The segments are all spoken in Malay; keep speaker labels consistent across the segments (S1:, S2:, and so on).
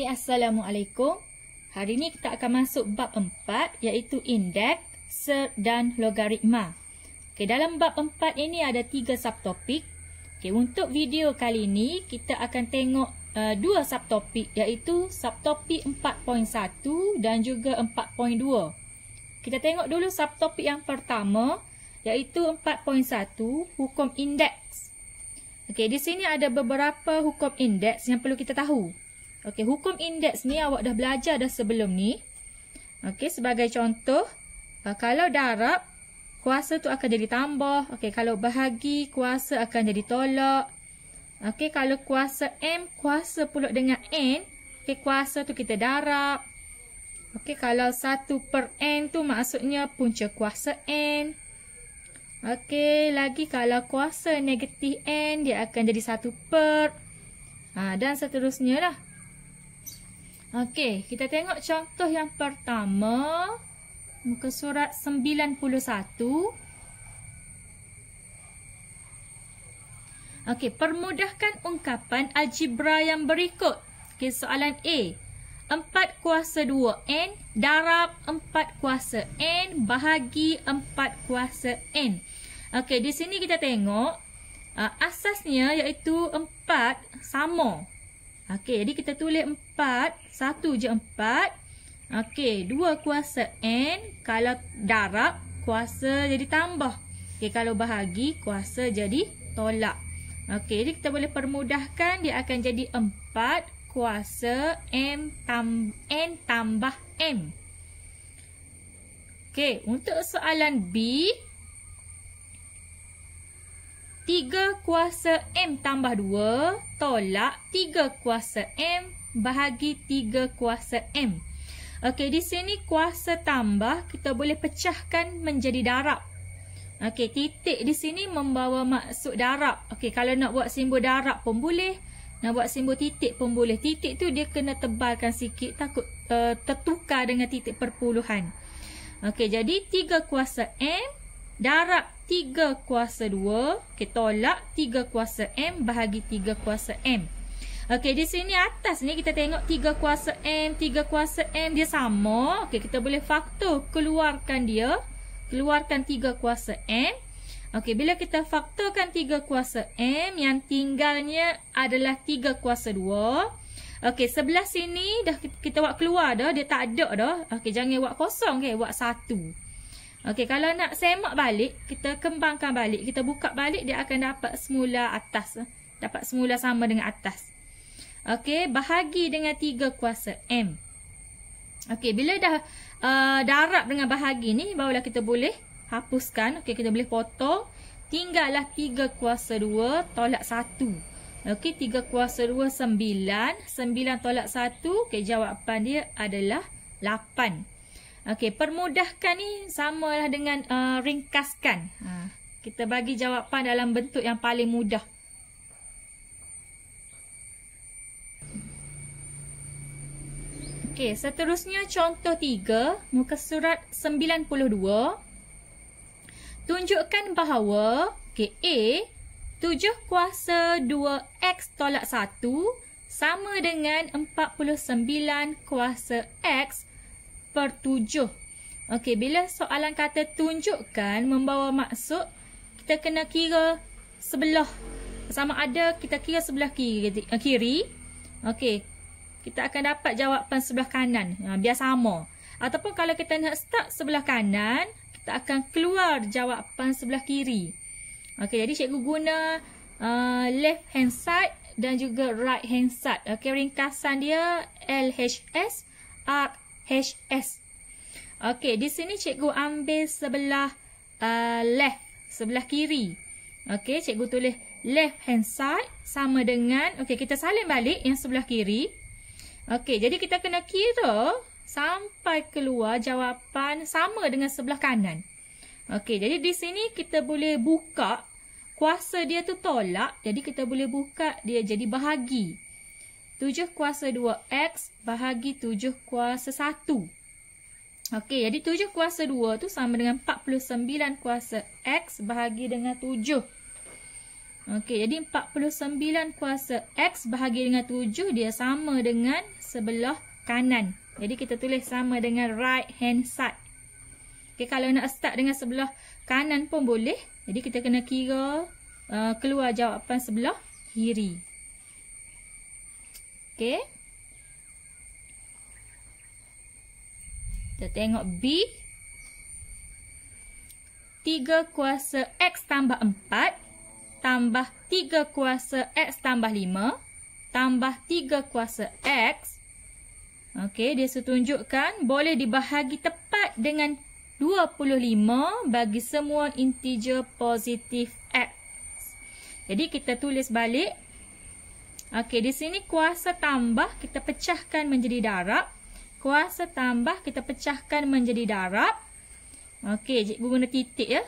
S1: Okey, Assalamualaikum. Hari ini kita akan masuk bab 4 iaitu indeks, ser dan logaritma. Okey, dalam bab 4 ini ada 3 subtopik. Okey, untuk video kali ini kita akan tengok 2 subtopik iaitu subtopik 4.1 dan juga 4.2. Kita tengok dulu subtopik yang pertama iaitu 4.1 hukum indeks. Okey, di sini ada beberapa hukum indeks yang perlu kita tahu. Okey, hukum indeks ni awak dah belajar dah sebelum ni. Okey, sebagai contoh, kalau darab, kuasa tu akan jadi tambah. Okey, kalau bahagi, kuasa akan jadi tolak. Okey, kalau kuasa M, kuasa pula dengan N. Okey, kuasa tu kita darab. Okey, kalau 1/N tu maksudnya punca kuasa N. Okey, lagi kalau kuasa negatif N, dia akan jadi 1/. Dan seterusnya lah. Okey, kita tengok contoh yang pertama. Muka surat 91. Okey, permudahkan ungkapan algebra yang berikut. Okey, soalan A. 4 kuasa 2N darab 4 kuasa N bahagi 4 kuasa N. Okey, di sini kita tengok asasnya iaitu 4 sama. Okey, jadi kita tulis 4, 1 je 4. Okey, 2 kuasa N, kalau darab, kuasa jadi tambah. Okey, kalau bahagi, kuasa jadi tolak. Okey, jadi kita boleh permudahkan, dia akan jadi 4 kuasa N tambah M. Okey, untuk soalan B, 3 kuasa M tambah 2 tolak 3 kuasa M bahagi 3 kuasa M. Okey, di sini kuasa tambah kita boleh pecahkan menjadi darab. Okey, titik di sini membawa maksud darab. Okey, kalau nak buat simbol darab pun boleh. Nak buat simbol titik pun boleh. Titik tu dia kena tebalkan sikit takut tertukar dengan titik perpuluhan. Okey, jadi 3 kuasa M darab 3 kuasa 2. Okey, tolak 3 kuasa M bahagi 3 kuasa M. Okey, di sini atas ni kita tengok 3 kuasa M, 3 kuasa M dia sama. Okey, kita boleh faktor keluarkan dia. Keluarkan 3 kuasa M. Okey, bila kita faktorkan 3 kuasa M, yang tinggalnya adalah 3 kuasa 2. Okey, sebelah sini dah kita buat keluar dah, dia tak ada dah. Okey, jangan buat kosong, okay? Buat 1. Okey, kalau nak semak balik, kita kembangkan balik. Kita buka balik, dia akan dapat semula atas. Dapat semula sama dengan atas. Okey, bahagi dengan 3 kuasa M. Okey, bila dah darab dengan bahagi ni, barulah kita boleh hapuskan. Okey, kita boleh potong. Tinggallah 3 kuasa 2 tolak 1. Okey, 3 kuasa 2 9. 9 tolak 1. Okey, jawapan dia adalah 8. Okey, permudahkan ni samalah dengan ringkaskan. Kita bagi jawapan dalam bentuk yang paling mudah. Okey, seterusnya contoh 3, muka surat 92. Tunjukkan bahawa A 7 kuasa 2X tolak 1 sama dengan 49 kuasa X per 7. Okey, bila soalan kata tunjukkan membawa maksud, kita kena kira sebelah. Sama ada kita kira sebelah kiri. Okey, kita akan dapat jawapan sebelah kanan. Biar sama. Ataupun kalau kita nak start sebelah kanan, kita akan keluar jawapan sebelah kiri. Okey, jadi cikgu guna left hand side dan juga right hand side. Okey, ringkasan dia LHS, RHS. Okey, di sini cikgu ambil sebelah left, sebelah kiri. Okey, cikgu tulis left hand side sama dengan, okey, kita salin balik yang sebelah kiri. Okey, jadi kita kena kira sampai keluar jawapan sama dengan sebelah kanan. Okey, jadi di sini kita boleh buka kuasa dia tu tolak. Jadi kita boleh buka dia jadi bahagi. 7 kuasa 2X bahagi 7 kuasa 1. Okey, jadi 7 kuasa 2 tu sama dengan 49 kuasa X bahagi dengan 7. Okey, jadi 49 kuasa X bahagi dengan 7 dia sama dengan sebelah kanan. Jadi kita tulis sama dengan right hand side. Okey, kalau nak start dengan sebelah kanan pun boleh. Jadi kita kena kira keluar jawapan sebelah kiri. Okey. Kita tengok B. 3 kuasa X tambah 4 tambah 3 kuasa X tambah 5 tambah 3 kuasa X. Okey, dia tunjukkan boleh dibahagi tepat dengan 25 bagi semua integer positif X. Jadi kita tulis balik. Okey, di sini kuasa tambah kita pecahkan menjadi darab. Kuasa tambah kita pecahkan menjadi darab. Okey, cikgu guna titik ya.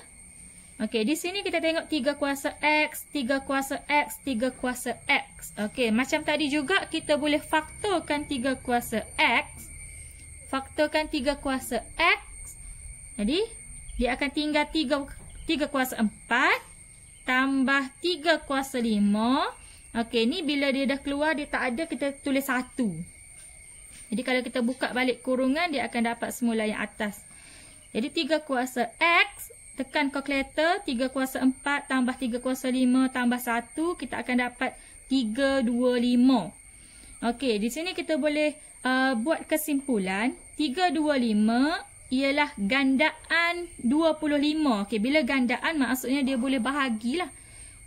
S1: Okey, di sini kita tengok 3 kuasa X, 3 kuasa X, 3 kuasa X. Okey, macam tadi juga kita boleh faktorkan 3 kuasa X. Faktorkan 3 kuasa X. Jadi, dia akan tinggal 3 kuasa 4 tambah 3 kuasa 5. Okey, ni bila dia dah keluar, dia tak ada, kita tulis 1. Jadi, kalau kita buka balik kurungan, dia akan dapat semula yang atas. Jadi 3 kuasa X, tekan kalkulator, 3 kuasa 4 tambah 3 kuasa 5 tambah 1, kita akan dapat 325. Okey, di sini kita boleh buat kesimpulan. 325 ialah gandaan 25. Okey, bila gandaan maksudnya dia boleh bahagilah.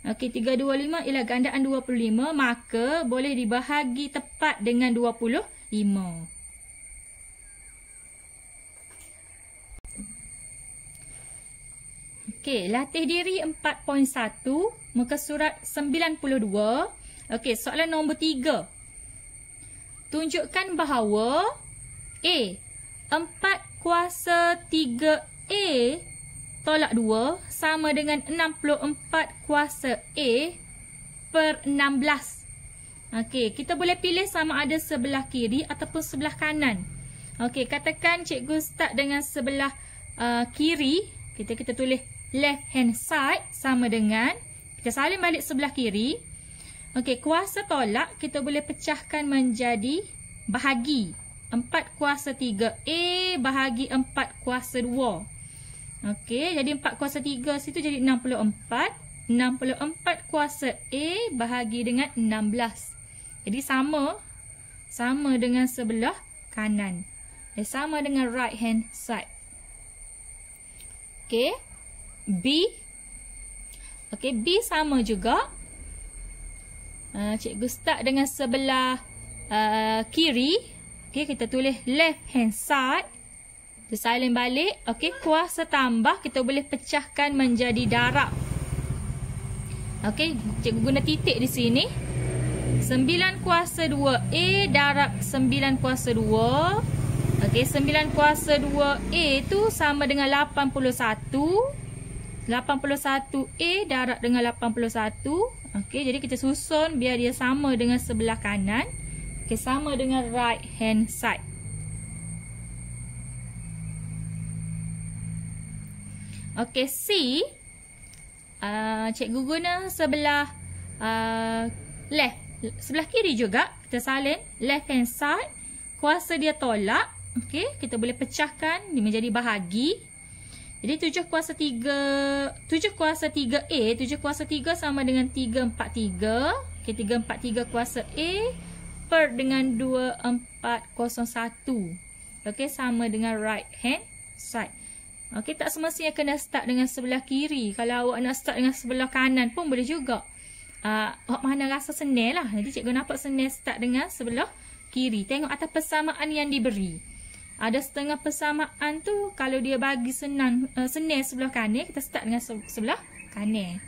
S1: Okey, 325 ialah gandaan 25, maka boleh dibahagi tepat dengan 25. Okey, latih diri 4.1, muka surat 92. Okey, soalan nombor 3. Tunjukkan bahawa A, 4 kuasa 3A tolak 2 sama dengan 64 kuasa A per 16. Okey, kita boleh pilih sama ada sebelah kiri ataupun sebelah kanan. Okey, katakan cikgu start dengan sebelah kiri. Kita tulis left hand side sama dengan, kita salin balik sebelah kiri. Okey, kuasa tolak kita boleh pecahkan menjadi bahagi. 4 kuasa 3A bahagi 4 kuasa 2. Okey, jadi 4 kuasa 3 situ jadi 64. 64 kuasa A bahagi dengan 16. Jadi sama dengan sebelah kanan. Sama dengan right hand side. Okey. B. Okey, B sama juga. Cikgu start dengan sebelah kiri. Okey, kita tulis left hand side. Kita salin balik. Okey, kuasa tambah kita boleh pecahkan menjadi darab. Okey, cikgu guna titik di sini. 9 kuasa 2A darab 9 kuasa 2. Okey, 9 kuasa 2A tu sama dengan 81. 81A darab dengan 81. Okey, jadi kita susun biar dia sama dengan sebelah kanan. Okey, sama dengan right hand side. Okey, C. Cikgu guna sebelah left. Sebelah kiri juga. Kita salin left hand side. Kuasa dia tolak. Okey, kita boleh pecahkan dia menjadi bahagi. Jadi 7 kuasa 3A, 7 kuasa 3 sama dengan 343. Okey, 343 kuasa A per dengan 2401. Okey, sama dengan right hand side. Okey, tak semestinya kena start dengan sebelah kiri. Kalau awak nak start dengan sebelah kanan pun boleh juga. Awak mana rasa senang lah. Jadi cikgu nampak senang start dengan sebelah kiri. Tengok atas persamaan yang diberi. Ada setengah persamaan tu kalau dia bagi senang sebelah kanan, kita start dengan sebelah kanan.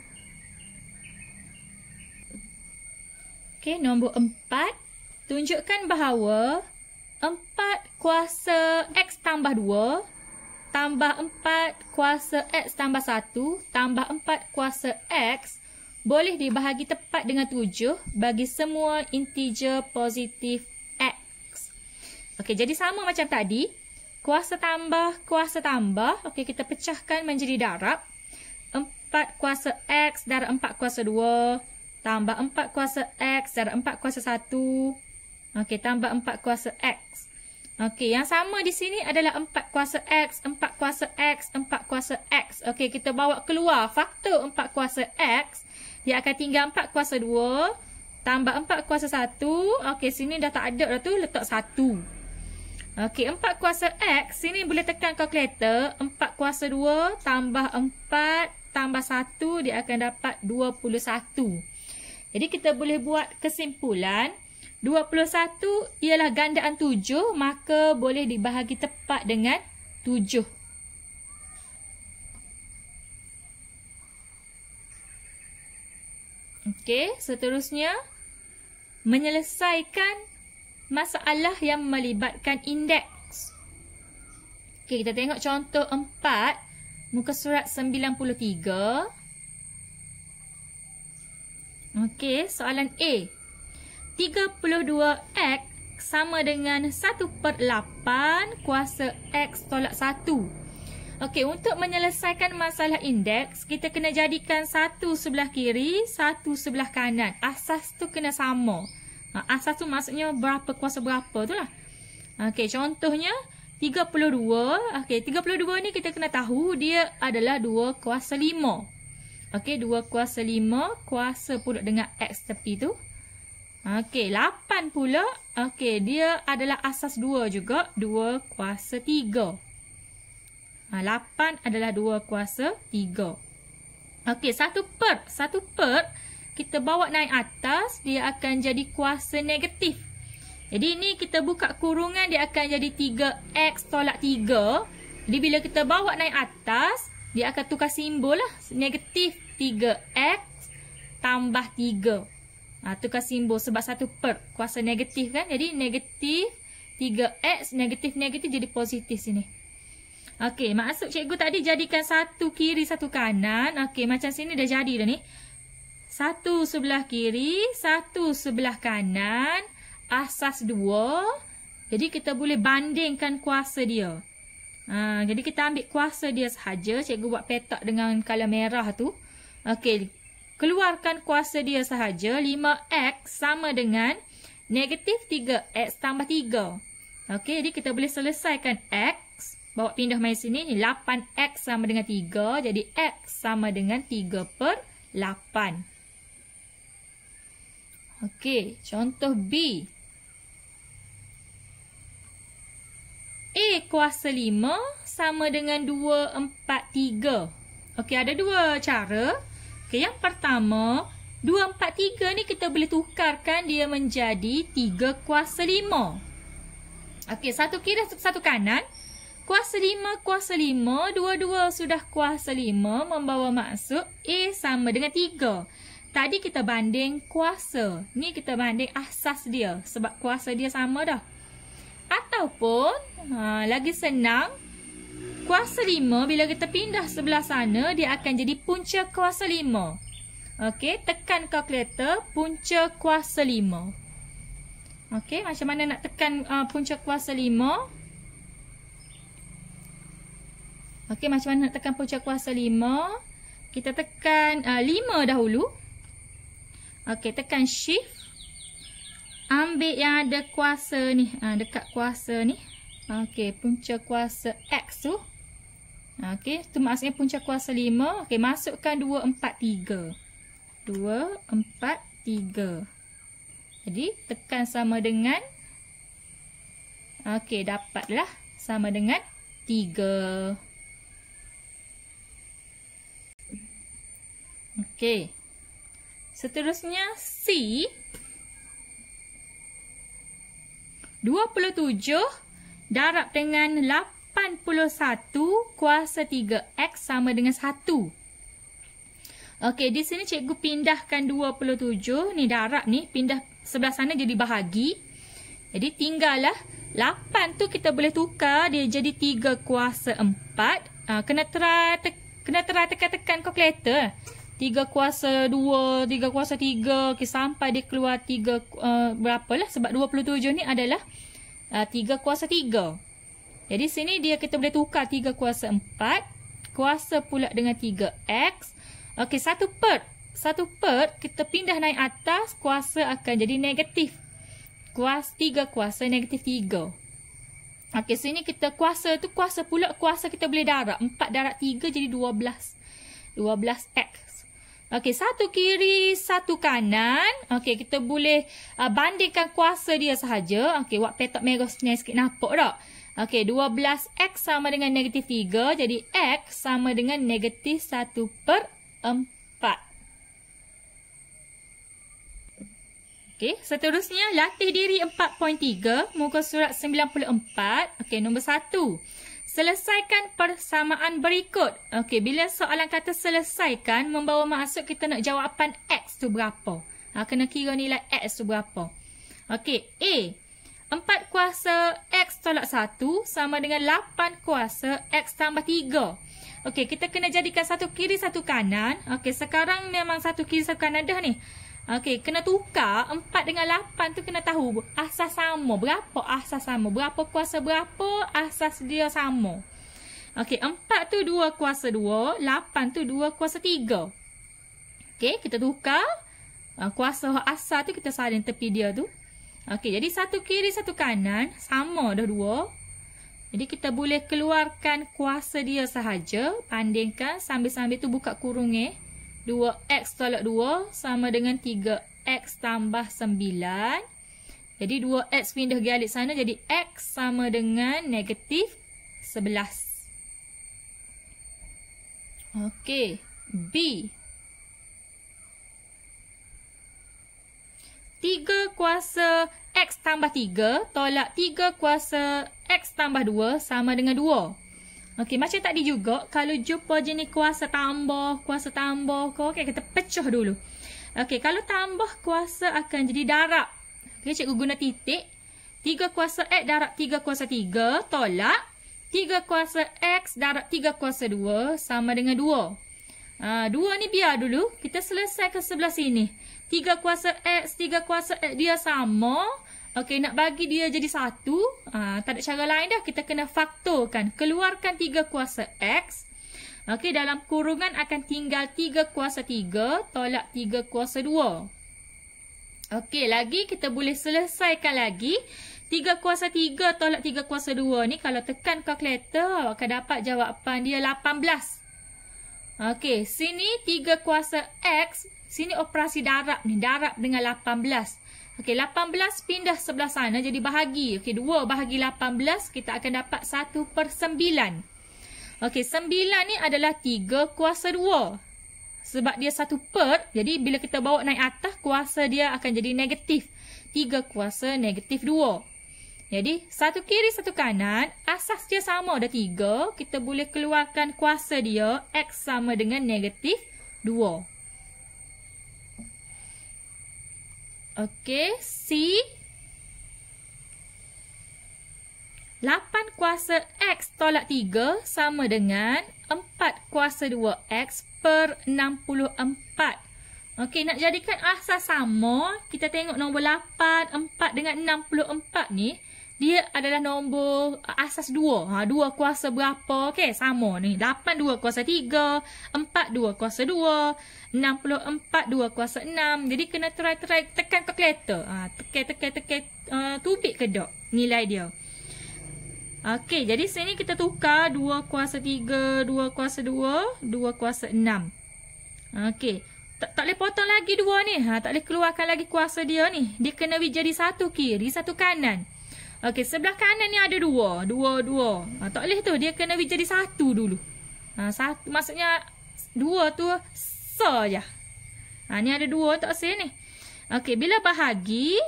S1: Okey, nombor 4. Tunjukkan bahawa 4 kuasa X tambah 2 tambah 4 kuasa X tambah 1 tambah 4 kuasa X boleh dibahagi tepat dengan 7 bagi semua integer positif X. Okey, jadi sama macam tadi. Kuasa tambah. Okey, kita pecahkan menjadi darab. 4 4 kuasa X darab 4 kuasa 2. Tambah 4 kuasa X darab 4 kuasa 1. Okey, tambah 4 kuasa X. Okey, yang sama di sini adalah 4 kuasa X, 4 kuasa X, 4 kuasa X. Okey, kita bawa keluar faktor 4 kuasa X. Dia akan tinggal 4 kuasa 2. Tambah 4 kuasa 1. Okey, sini dah tak ada dah tu, letak 1. Okey, 4 kuasa X. Sini boleh tekan kalkulator. 4 kuasa 2 tambah 4 tambah 1. Dia akan dapat 21. Jadi kita boleh buat kesimpulan. 21 ialah gandaan 7. Maka boleh dibahagi tepat dengan 7. Okey, seterusnya. Menyelesaikan masalah yang melibatkan indeks. Okey, kita tengok contoh 4. Muka surat 93. Okey, soalan A. 32X sama dengan 1/8 kuasa X tolak 1. Okey, untuk menyelesaikan masalah indeks, kita kena jadikan satu sebelah kiri, satu sebelah kanan. Asas tu kena sama. Asas tu maksudnya berapa kuasa berapa tu lah. Okey, contohnya 32. Okey, 32 ni kita kena tahu dia adalah 2 kuasa 5. Okey, 2 kuasa 5 kuasa pula dengan X tepi tu. Okey, 8 pula. Okey, dia adalah asas 2 juga. 2 kuasa 3. 8 adalah 2 kuasa 3. Okey, 1 per kita bawa naik atas, dia akan jadi kuasa negatif. Jadi ni kita buka kurungan, dia akan jadi 3X tolak 3. Jadi bila kita bawa naik atas, dia akan tukar simbol lah. Negatif 3X tambah 3. Tukar simbol sebab 1 per. Kuasa negatif kan. Jadi negatif 3X, negatif-negatif jadi positif sini. Okey, maksud cikgu tadi jadikan satu kiri, satu kanan. Okey, macam sini dah jadi dah ni. Satu sebelah kiri, satu sebelah kanan. Asas 2. Jadi kita boleh bandingkan kuasa dia. Jadi kita ambil kuasa dia sahaja. Cikgu buat petak dengan color merah tu. Okey, keluarkan kuasa dia sahaja. 5X sama dengan negatif 3X tambah 3. Okey, jadi kita boleh selesaikan X. Bawa pindah main sini. Ni 8X sama dengan 3. Jadi X sama dengan 3/8. Okey, contoh B. A kuasa 5 sama dengan 2/3. Okey, ada dua cara. Okey, yang pertama, 2/3 ni kita boleh tukarkan dia menjadi 3 kuasa 5. Okey, satu kiri, satu kanan. Kuasa 5, kuasa 5. Dua-dua sudah kuasa 5. Membawa maksud A sama dengan 3. Tadi kita banding kuasa. Ni kita banding asas dia. Sebab kuasa dia sama dah. Ataupun, lagi senang. Kuasa 5, bila kita pindah sebelah sana, dia akan jadi punca kuasa 5. Okey, tekan kalkulator, punca kuasa 5. Okey, macam mana nak tekan punca kuasa 5? Okey, macam mana nak tekan punca kuasa 5? Kita tekan 5 dahulu. Okey, tekan shift. Ambil yang ada kuasa ni. Dekat kuasa ni. Okey, punca kuasa X tu. Okey, tu maksudnya punca kuasa 5. Okey, masukkan 2/3. 2/3. Jadi, tekan sama dengan. Okey, dapatlah sama dengan 3. Okey. Seterusnya C. 27 darab dengan 81 kuasa 3X sama dengan 1. Okey, di sini cikgu pindahkan 27. Ni darab ni. Pindah sebelah sana jadi bahagi. Jadi tinggallah 8 tu kita boleh tukar. Dia jadi 3 kuasa 4. Kena try tekan kalkulator. 3 kuasa 2, 3 kuasa 3. Okay, sampai dia keluar 3 berapalah. Sebab 27 ni adalah 3 kuasa 3. Jadi sini dia kita boleh tukar 3 kuasa 4. Kuasa pula dengan 3X. Okey, 1/4. 1/4 kita pindah naik atas, kuasa akan jadi negatif. 3 kuasa negatif 3. Okey, sini kita kuasa tu kuasa pula, kuasa kita boleh darab. 4 darab 3 jadi 12. 12x. Okey, satu kiri, satu kanan. Okey, kita boleh bandingkan kuasa dia sahaja. Okey, buat petak merah sini sikit, nampak tak? Okey, 12x sama dengan negatif 3. Jadi x sama dengan negatif 1/4. Okey, seterusnya latih diri 4.3, muka surat 94. Okey, nombor 1. Selesaikan persamaan berikut. Okey, bila soalan kata selesaikan, membawa maksud kita nak jawapan x tu berapa. Kena kira nilai x tu berapa. Okey, A. 4 kuasa x tolak 1 sama dengan 8 kuasa x tambah 3. Okey, kita kena jadikan satu kiri, satu kanan. Okey, sekarang memang satu kiri, satu kanan dah ni. Okey, kena tukar 4 dengan 8 tu kena tahu asas sama. Berapa asas sama? Berapa kuasa berapa? Asas dia sama. Okey, 4 tu 2 kuasa 2, 8 tu 2 kuasa 3. Okey, kita tukar. Kuasa asal tu kita salin tepi dia tu. Okey, jadi satu kiri, satu kanan. Sama dah 2. Jadi kita boleh keluarkan kuasa dia sahaja. Bandingkan sambil-sambil tu buka kurung 2x tolak 2 sama dengan 3x tambah 9. Jadi 2x pindah galik sana. Jadi x sama dengan negatif 11. Okey. B. 3 kuasa x tambah 3 tolak 3 kuasa x tambah 2 sama dengan 2. Okey, macam tadi juga, kalau jumpa jenis kuasa tambah kau, okey, kita pecah dulu. Okey, kalau tambah kuasa akan jadi darab. Okey, cikgu guna titik. 3 kuasa x darab 3 kuasa 3 tolak 3 kuasa x darab 3 kuasa 2 sama dengan 2. 2 ni biar dulu. Kita selesaikan sebelah sini. 3 kuasa x dia sama. Okey, nak bagi dia jadi 1. Tak ada cara lain dah. Kita kena faktorkan. Keluarkan 3 kuasa x. Okey, dalam kurungan akan tinggal 3 kuasa 3 tolak 3 kuasa 2. Okey, lagi kita boleh selesaikan lagi. 3 kuasa 3 tolak 3 kuasa 2 ni kalau tekan kalkulator akan dapat jawapan dia 18. Okey, sini 3 kuasa x. Sini operasi darab ni. Darab dengan 18. Okey, 18 pindah sebelah sana jadi bahagi. Okey, 2 bahagi 18 kita akan dapat 1/9. Okey, 9 ni adalah 3 kuasa 2. Sebab dia 1/4, jadi bila kita bawa naik atas, kuasa dia akan jadi negatif. 3 kuasa negatif 2. Jadi, satu kiri, satu kanan. Asas dia sama, ada 3. Kita boleh keluarkan kuasa dia, x sama dengan negatif 2. Okey, C. 8 kuasa x tolak 3 sama dengan 4 kuasa 2x per 64. Okey, nak jadikan asas sama, kita tengok nombor 8, 4 dengan 64 ni, dia adalah nombor asas 2. 2 kuasa berapa? Okey, sama ni. 8 2 kuasa 3, 4 2 kuasa 2, 64 2 kuasa 6. Jadi kena try tekan kalkulator. Tekan tubik ke tak nilai dia. Okey, jadi sini kita tukar 2 kuasa 3, 2 kuasa 2, 2 kuasa 6. Okey. Tak boleh potong lagi 2 ni. Tak boleh keluarkan lagi kuasa dia ni. Dia kena jadi satu kiri, satu kanan. Okey, sebelah kanan ni ada 2. 2. Tak boleh tu. Dia kena jadi 1 dulu. Satu, maksudnya 2 tu saja. Ni ada 2 tak sini. Okey, bila bahagi,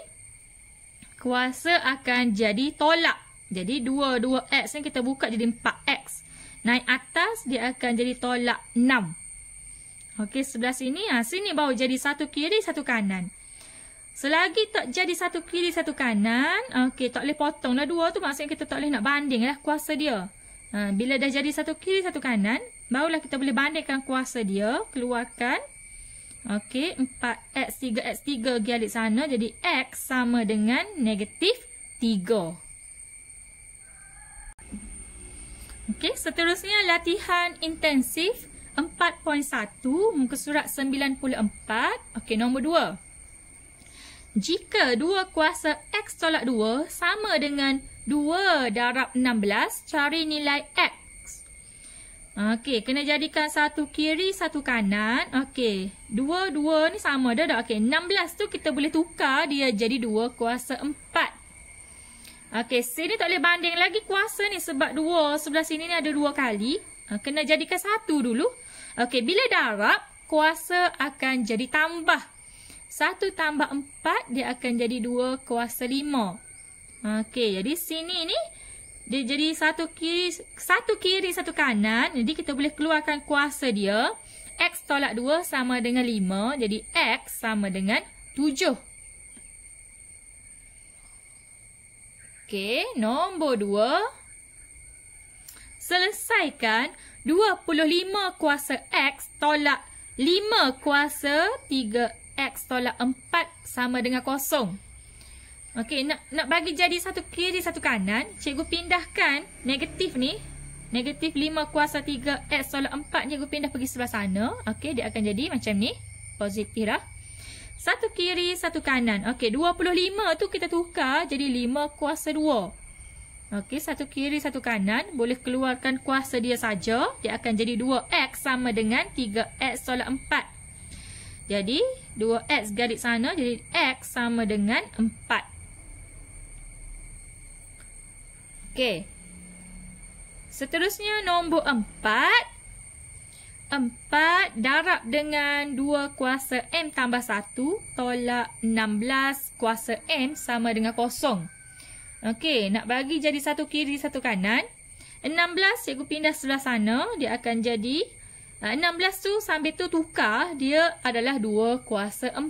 S1: kuasa akan jadi tolak. Jadi 2x ni kita buka jadi 4x. Naik atas dia akan jadi tolak 6. Okey, sebelah sini. Sini baru jadi satu kiri, satu kanan. Selagi tak jadi satu kiri, satu kanan, okey, tak boleh potong lah 2 tu. Maksudnya kita tak boleh nak banding lah kuasa dia. Bila dah jadi satu kiri, satu kanan, barulah kita boleh bandingkan kuasa dia. Keluarkan. Okey, 4x, 3x, 3 galik sana. Jadi x sama dengan negatif 3. Okey, seterusnya latihan intensif 4.1 muka surat 94. Okey, nombor 2. Jika 2 kuasa X tolak 2 sama dengan 2 darab 16, cari nilai X. Okey, kena jadikan satu kiri, satu kanan. Okey, 2 ni sama dah. Okey, 16 tu kita boleh tukar dia jadi 2 kuasa 4. Okey, sini tak boleh banding lagi kuasa ni sebab 2 sebelah sini ni ada 2 kali. Kena jadikan 1 dulu. Okey, bila darab, kuasa akan jadi tambah. 1 tambah 4, dia akan jadi 2 kuasa 5. Okey, jadi sini ni dia jadi satu kiri, satu kanan. Jadi kita boleh keluarkan kuasa dia. X tolak 2 sama dengan 5. Jadi X sama dengan 7. Okey, nombor 2. Selesaikan 25 kuasa X tolak 5 kuasa 3X tolak 4 sama dengan 0. Okey, nak bagi jadi satu kiri, satu kanan, cikgu pindahkan negatif ni. Negatif 5 kuasa 3X tolak 4, cikgu pindah pergi sebelah sana. Okey, dia akan jadi macam ni. Positif dah. Satu kiri, satu kanan. Okey, 25 tu kita tukar jadi 5 kuasa 2. Okey, satu kiri, satu kanan. Boleh keluarkan kuasa dia saja. Dia akan jadi 2X sama dengan 3X tolak 4. Jadi, 2X garis sana. Jadi, X sama dengan 4. Okey. Seterusnya nombor 4. 4 darab dengan 2 kuasa M tambah 1 tolak 16 kuasa M sama dengan 0. Okey, nak bagi jadi satu kiri, satu kanan. 16 cikgu pindah sebelah sana. Dia akan jadi 16 tu sambil tu tukar. Dia adalah 2 kuasa 4.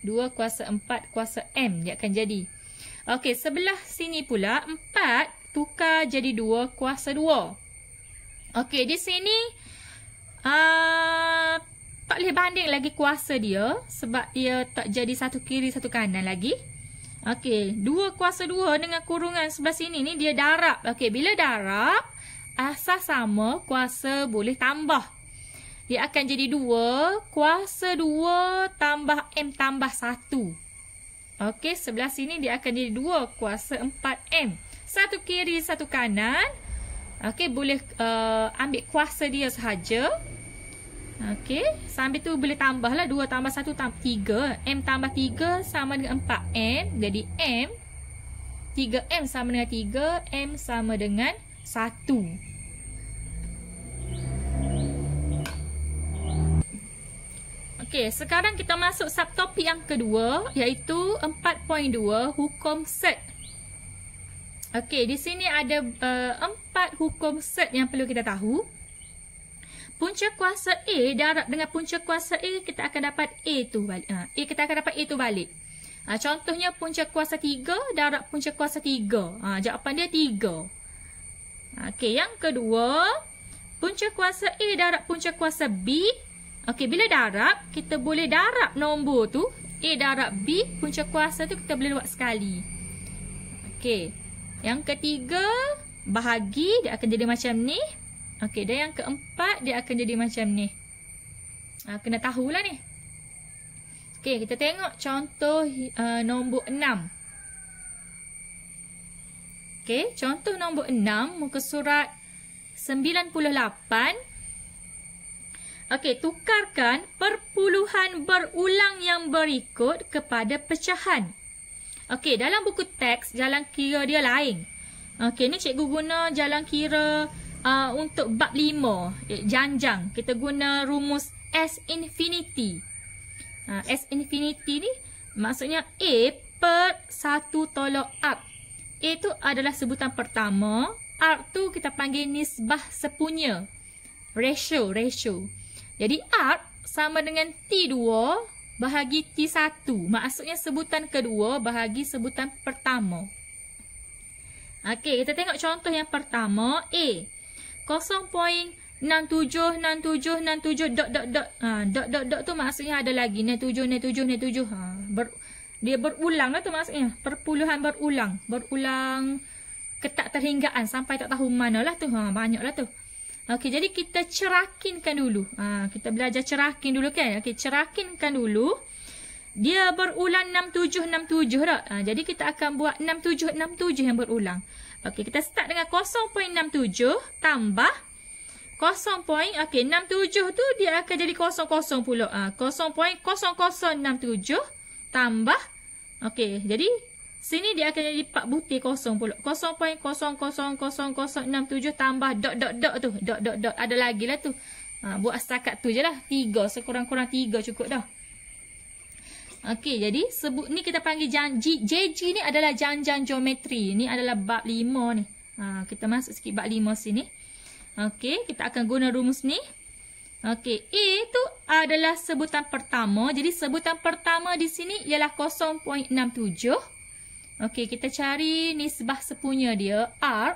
S1: 2 kuasa 4 kuasa M dia akan jadi. Okey, sebelah sini pula 4 tukar jadi 2 kuasa 2. Okey, di sini tak boleh banding lagi kuasa dia sebab dia tak jadi satu kiri, satu kanan lagi. Okey, 2 kuasa 2 dengan kurungan sebelah sini ni dia darab. Okey, bila darab, asas sama, kuasa boleh tambah. Dia akan jadi 2 kuasa 2 tambah M tambah 1. Okey, sebelah sini dia akan jadi 2 kuasa 4M. Satu kiri, satu kanan. Okey, boleh ambil kuasa dia sahaja. Okey, sambil tu boleh tambahlah 2 tambah 1 tambah 3. M tambah 3 sama dengan 4M. Jadi M, 3M sama dengan 3. M sama dengan 1. Okey, sekarang kita masuk subtopik yang kedua, iaitu 4.2 hukum set. Okey, di sini ada 4 hukum set yang perlu kita tahu. Punca kuasa A darab dengan punca kuasa A, kita akan dapat A tu balik. Kita akan dapat A tu balik. Contohnya punca kuasa 3 darab punca kuasa 3. Jawapan dia 3. Okey, yang kedua, punca kuasa A darab punca kuasa B. Okey, bila darab, kita boleh darab nombor tu. A darab B, punca kuasa tu kita boleh buat sekali. Okey. Yang ketiga, bahagi, dia akan jadi macam ni. Okey, dan yang keempat, dia akan jadi macam ni. Kena tahulah ni. Okey, kita tengok contoh nombor 6. Okey, contoh nombor 6, muka surat 98. Okey, tukarkan perpuluhan berulang yang berikut kepada pecahan. Okey, dalam buku teks, jalan kira dia lain. Okey, ni cikgu guna jalan kira untuk bab 5, janjang. Kita guna rumus S infinity. S infinity ni maksudnya A per 1 tolak arc. A tu adalah sebutan pertama. Arc tu kita panggil nisbah sepunya. Ratio. Jadi arc sama dengan T2 bahagi T1. Maksudnya sebutan kedua bahagi sebutan pertama. Okey, kita tengok contoh yang pertama. A. 0.676767 dot. Dot tu maksudnya ada lagi. 67. Dia berulang lah tu maksudnya. Perpuluhan berulang. Berulang ketak terhinggaan sampai tak tahu mana lah tu. Banyak lah tu. Okey, jadi kita cerakinkan dulu. Kita belajar cerakin dulu kan. Okey, cerakinkan dulu. Dia berulang 6767 tak? Jadi kita akan buat 6767 yang berulang. Okey, kita start dengan 0.67 tambah 67 tu dia akan jadi 00 pula. 0.0067 tambah. Okey, jadi sini dia akan jadi 4 butir kosong pula. 0.000067 tambah dot tu. Dot. Ada lagi lah tu. Buat setakat tu je lah. 3. Sekurang-kurang 3 cukup dah. Okey, jadi ni kita panggil JG ni adalah janjan geometri. Ni adalah bab 5 ni. Kita masuk sikit bab 5 sini. Okey, kita akan guna rumus ni. Okey, A tu adalah sebutan pertama. Jadi sebutan pertama di sini ialah 0.67. Okey, kita cari nisbah sepunya dia. R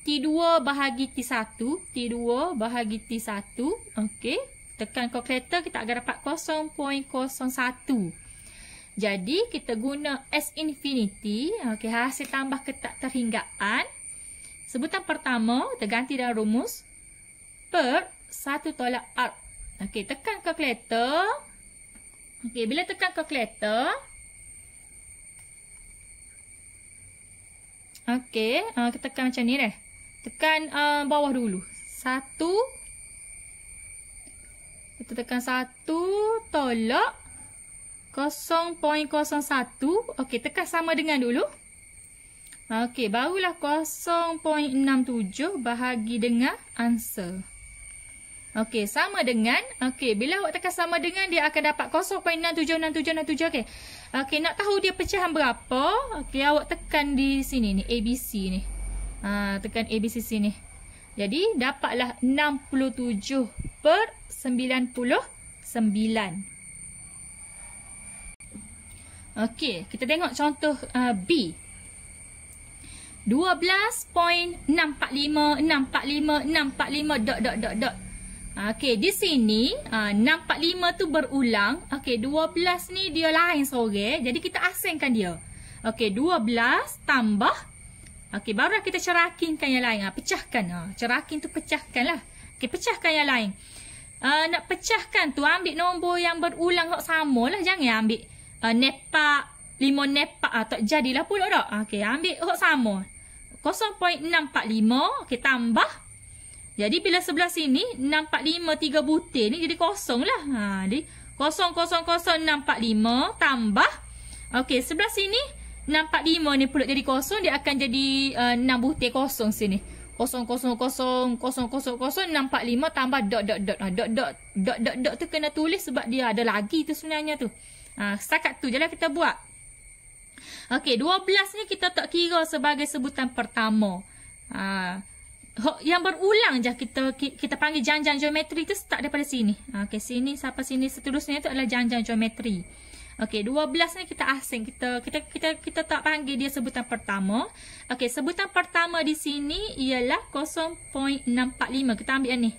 S1: T2 bahagi T1. T2 bahagi T1. Okey, tekan kalkulator kita akan dapat 0.01. Jadi kita guna S infinity. Okey, hasil tambah ke tak terhinggaan. Sebutan pertama kita ganti dalam rumus per 1 tolak R. Okey, tekan kalkulator. Okey, bila tekan kalkulator. Okey, kita tekan macam ni deh. Tekan bawah dulu. 1. Kita tekan 1 tolak 0.01. Okey, tekan sama dengan dulu. Okey, barulah 0.67 bahagi dengan answer. Okey, sama dengan. Okey, bila awak tekan sama dengan, dia akan dapat 0.676767. Okey. Okey, nak tahu dia pecahan berapa? Okey, awak tekan di sini ni, ABC ni. Tekan ABC sini. Jadi, dapatlah 67/99. Okey, kita tengok contoh B. 12.645 Okey, di sini 645 tu berulang. Okey, 12 ni dia lain seorang. Jadi kita asingkan dia. Okey, 12 tambah. Okey, barulah kita cerakinkan yang lain. Pecahkan. Cerakin tu pecahkanlah. Okey, pecahkan yang lain. Nak pecahkan tu ambil nombor yang berulang hak sama lah. Jangan ambil nepak, 5 nepak. Tak jadilah pula tak. Okey, ambil hak sama. 0.645. Okey, tambah. Jadi bila sebelah sini 645 3 butir ni jadi kosong lah. Jadi 000645 tambah. Okey, sebelah sini 645 ni pula jadi kosong, dia akan jadi 6 butir kosong sini. 00000645 tambah dot tu kena tulis sebab dia ada lagi tu sebenarnya tu. Setakat tu je lah kita buat. Okey, 12 ni kita tak kira sebagai sebutan pertama. Yang berulang je kita panggil janjan geometri tu start daripada sini. Okey, sini sampai sini seterusnya tu adalah janjan geometri. Okey, 12 ni kita asing. Kita tak panggil dia sebutan pertama. Okey, sebutan pertama di sini ialah 0.645. Kita ambil yang ni.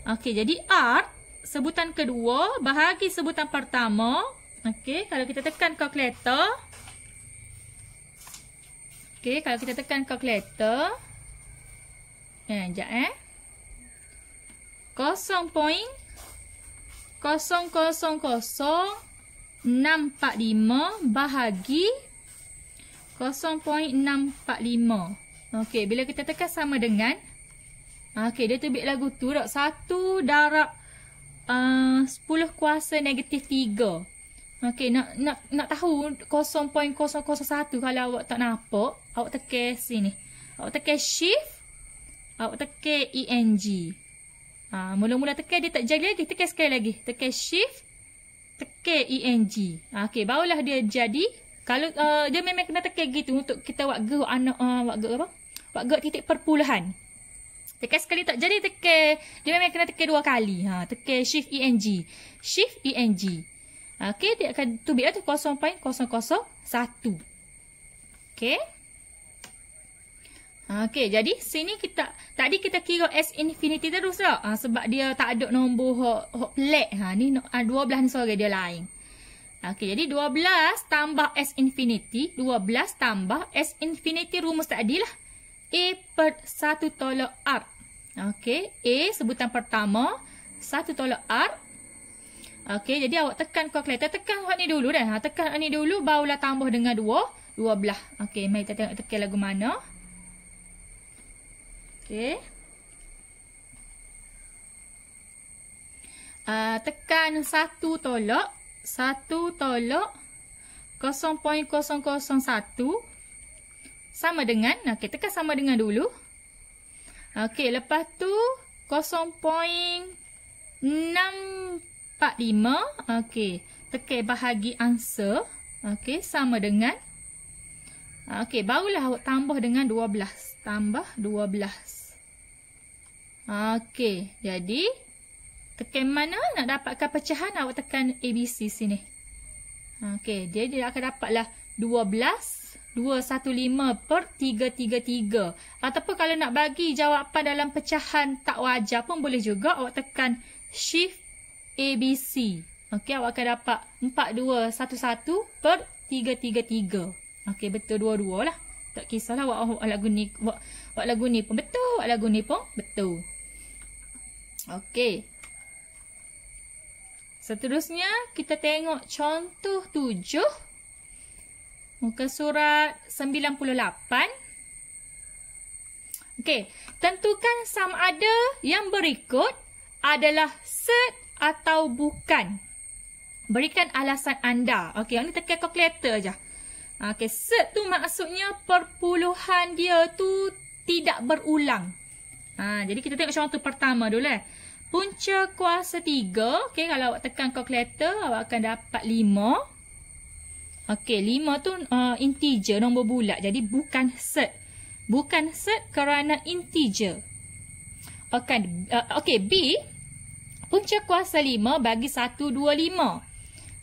S1: Okey, jadi R sebutan kedua bahagi sebutan pertama. Okey, kalau kita tekan kalkulator. Okey, kalau kita tekan kalkulator. Sekejap 0.000645 bahagi 0.645. Okey, bila kita tekan sama dengan. Okey, dia terbit lagu tu tak? 1 darab 10 kuasa negatif 3. Okey, nak tahu 0.001 kalau awak tak nampak, awak tekan sini. Awak tekan shift. Awak tekan ENG. Mula-mula tekan dia tak jadi lagi. Tekan sekali lagi. Tekan shift. Tekan ENG. Okey, barulah dia jadi. Kalau dia memang kena tekan gitu untuk kita buat gerak buat gerak titik perpuluhan. Tekan sekali tak jadi, tekan. Dia memang kena tekan 2 kali. Tekan shift ENG. Shift ENG. Okey, dia akan tumbik tu 0.001. Okey. Okey, jadi sini tadi kita kira S infinity terus tak? Sebab dia tak ada nombor hok pelik. Ni 12 ni sorang dia lain. Okey, jadi 12 tambah S infinity. 12 tambah S infinity rumus tadi lah. A per 1 tolak R. Okey, A sebutan pertama, 1 tolak R. Okey, jadi awak tekan kalkulator, tekan hak ni dulu dah. Tekan hak ni dulu, barulah tambah dengan 12. Okey, mari kita tengok tekan lagu mana. Okey. Tekan 1 tolak 0.001 sama dengan, okey, tekan sama dengan dulu. Okey, lepas tu 0.645. Okey, tekan bahagi answer. Okey, sama dengan. Okey, barulah awak tambah dengan 12. Tambah 12. Okey, jadi tekan mana nak dapatkan pecahan, awak tekan ABC sini. Okey, dia akan dapatlah 12,215/333. Ataupun kalau nak bagi jawapan dalam pecahan tak wajar pun boleh juga, awak tekan Shift ABC. Okey, awak akan dapat 4211/333. Okey, betul dua-dua lah. Tak kisahlah awak lagu ni pun betul, awak lagu ni pun betul. Okey. Seterusnya kita tengok contoh 7. Muka surat 98. Okey, tentukan sama ada yang berikut adalah set atau bukan. Berikan alasan anda. Okey, yang ni tekan kalkulator je. Okey, set tu maksudnya perpuluhan dia tu tidak berulang. Jadi kita tengok contoh pertama dulu . Punca kuasa 3. Okey, kalau awak tekan kalkulator, awak akan dapat 5. Okey, 5 tu integer, nombor bulat. Jadi bukan set. Bukan set kerana integer. Okey, B. Punca kuasa 5 bagi 125.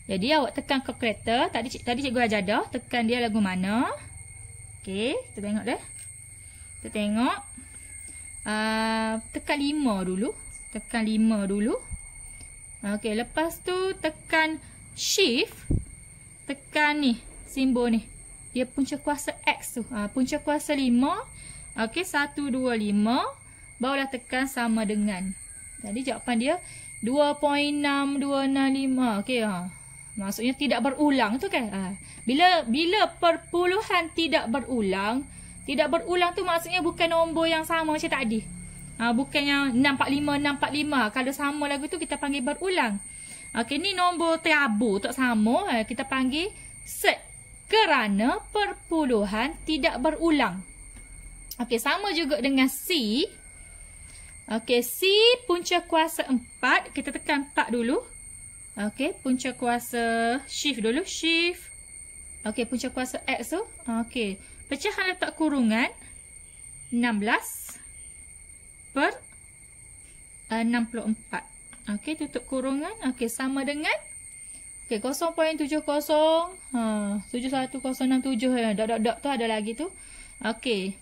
S1: Jadi awak tekan kalkulator. Tadi cikgu ajar dah. Tekan dia lagu mana. Okey, kita tengok dah. Kita tengok. Tekan 5 dulu. Tekan 5 dulu. Okey, lepas tu tekan Shift. Tekan ni, simbol ni. Dia punca kuasa X tu. Punca kuasa 5. Okey, 125. Barulah tekan sama dengan. Jadi jawapan dia 2.6265. Okey, maksudnya tidak berulang tu kan. Bila perpuluhan tidak berulang tu maksudnya bukan nombor yang sama macam tadi. Bukannya 645. Kalau sama lagu tu kita panggil berulang. Okey, ni nombor terabur tak sama. Kita panggil set kerana perpuluhan tidak berulang. Okey, sama juga dengan C. Okey, C punca kuasa 4. Kita tekan 4 dulu. Okey, punca kuasa Shift dulu. Shift. Okey, punca kuasa X tu. Okey, pecahan letak kurungan 16 per 64. Okey, tutup kurungan. Okey, sama dengan 0.70 71067. Dot tu ada lagi tu. Okey,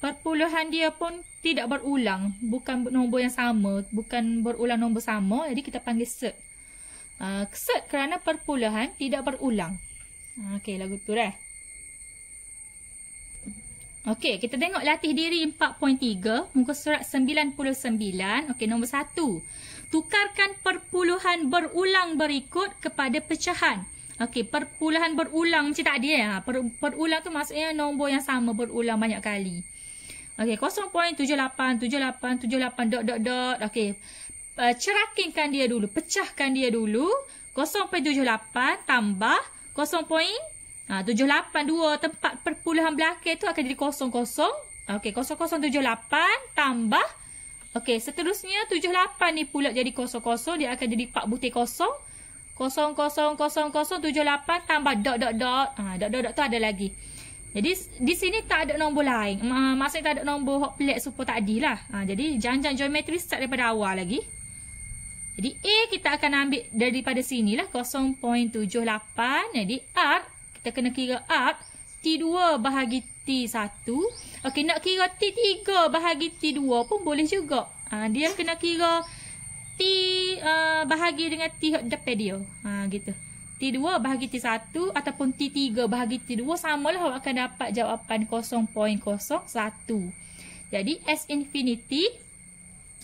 S1: perpuluhan dia pun tidak berulang. Bukan nombor yang sama. Bukan berulang nombor sama. Jadi kita panggil set. Set kerana perpuluhan tidak berulang. Okey, lagu tu dah. Okey, kita tengok latih diri 4.3, muka surat 99. Okey, nombor 1. Tukarkan perpuluhan berulang berikut kepada pecahan. Okey, perpuluhan berulang macam tadi Perulang tu maksudnya nombor yang sama berulang banyak kali. Okey, 0.787878. Okey. Cerakinkan dia dulu, pecahkan dia dulu. 0.78 tambah 0.782 tempat perpuluhan belakang tu akan jadi 00. Okey, 0078 tambah. Okey, seterusnya 78 ni pula jadi 00. Dia akan jadi 4 butir 0. 000078 tambah dot. Dot tu ada lagi. Jadi di sini tak ada nombor lain. Maksudnya tak ada nombor hot plate super tadi lah. Jadi jangan geometri start daripada awal lagi. Jadi A kita akan ambil daripada sini lah 0.78. Jadi R kita kena kira R T2 bahagi T1. Okey, nak kira T3 bahagi T2 pun boleh juga. Dia kena kira T bahagi dengan T depan dia. Gitu. T2 bahagi T1 ataupun T3 bahagi T2 samalah, awak akan dapat jawapan 0.01. Jadi S infinity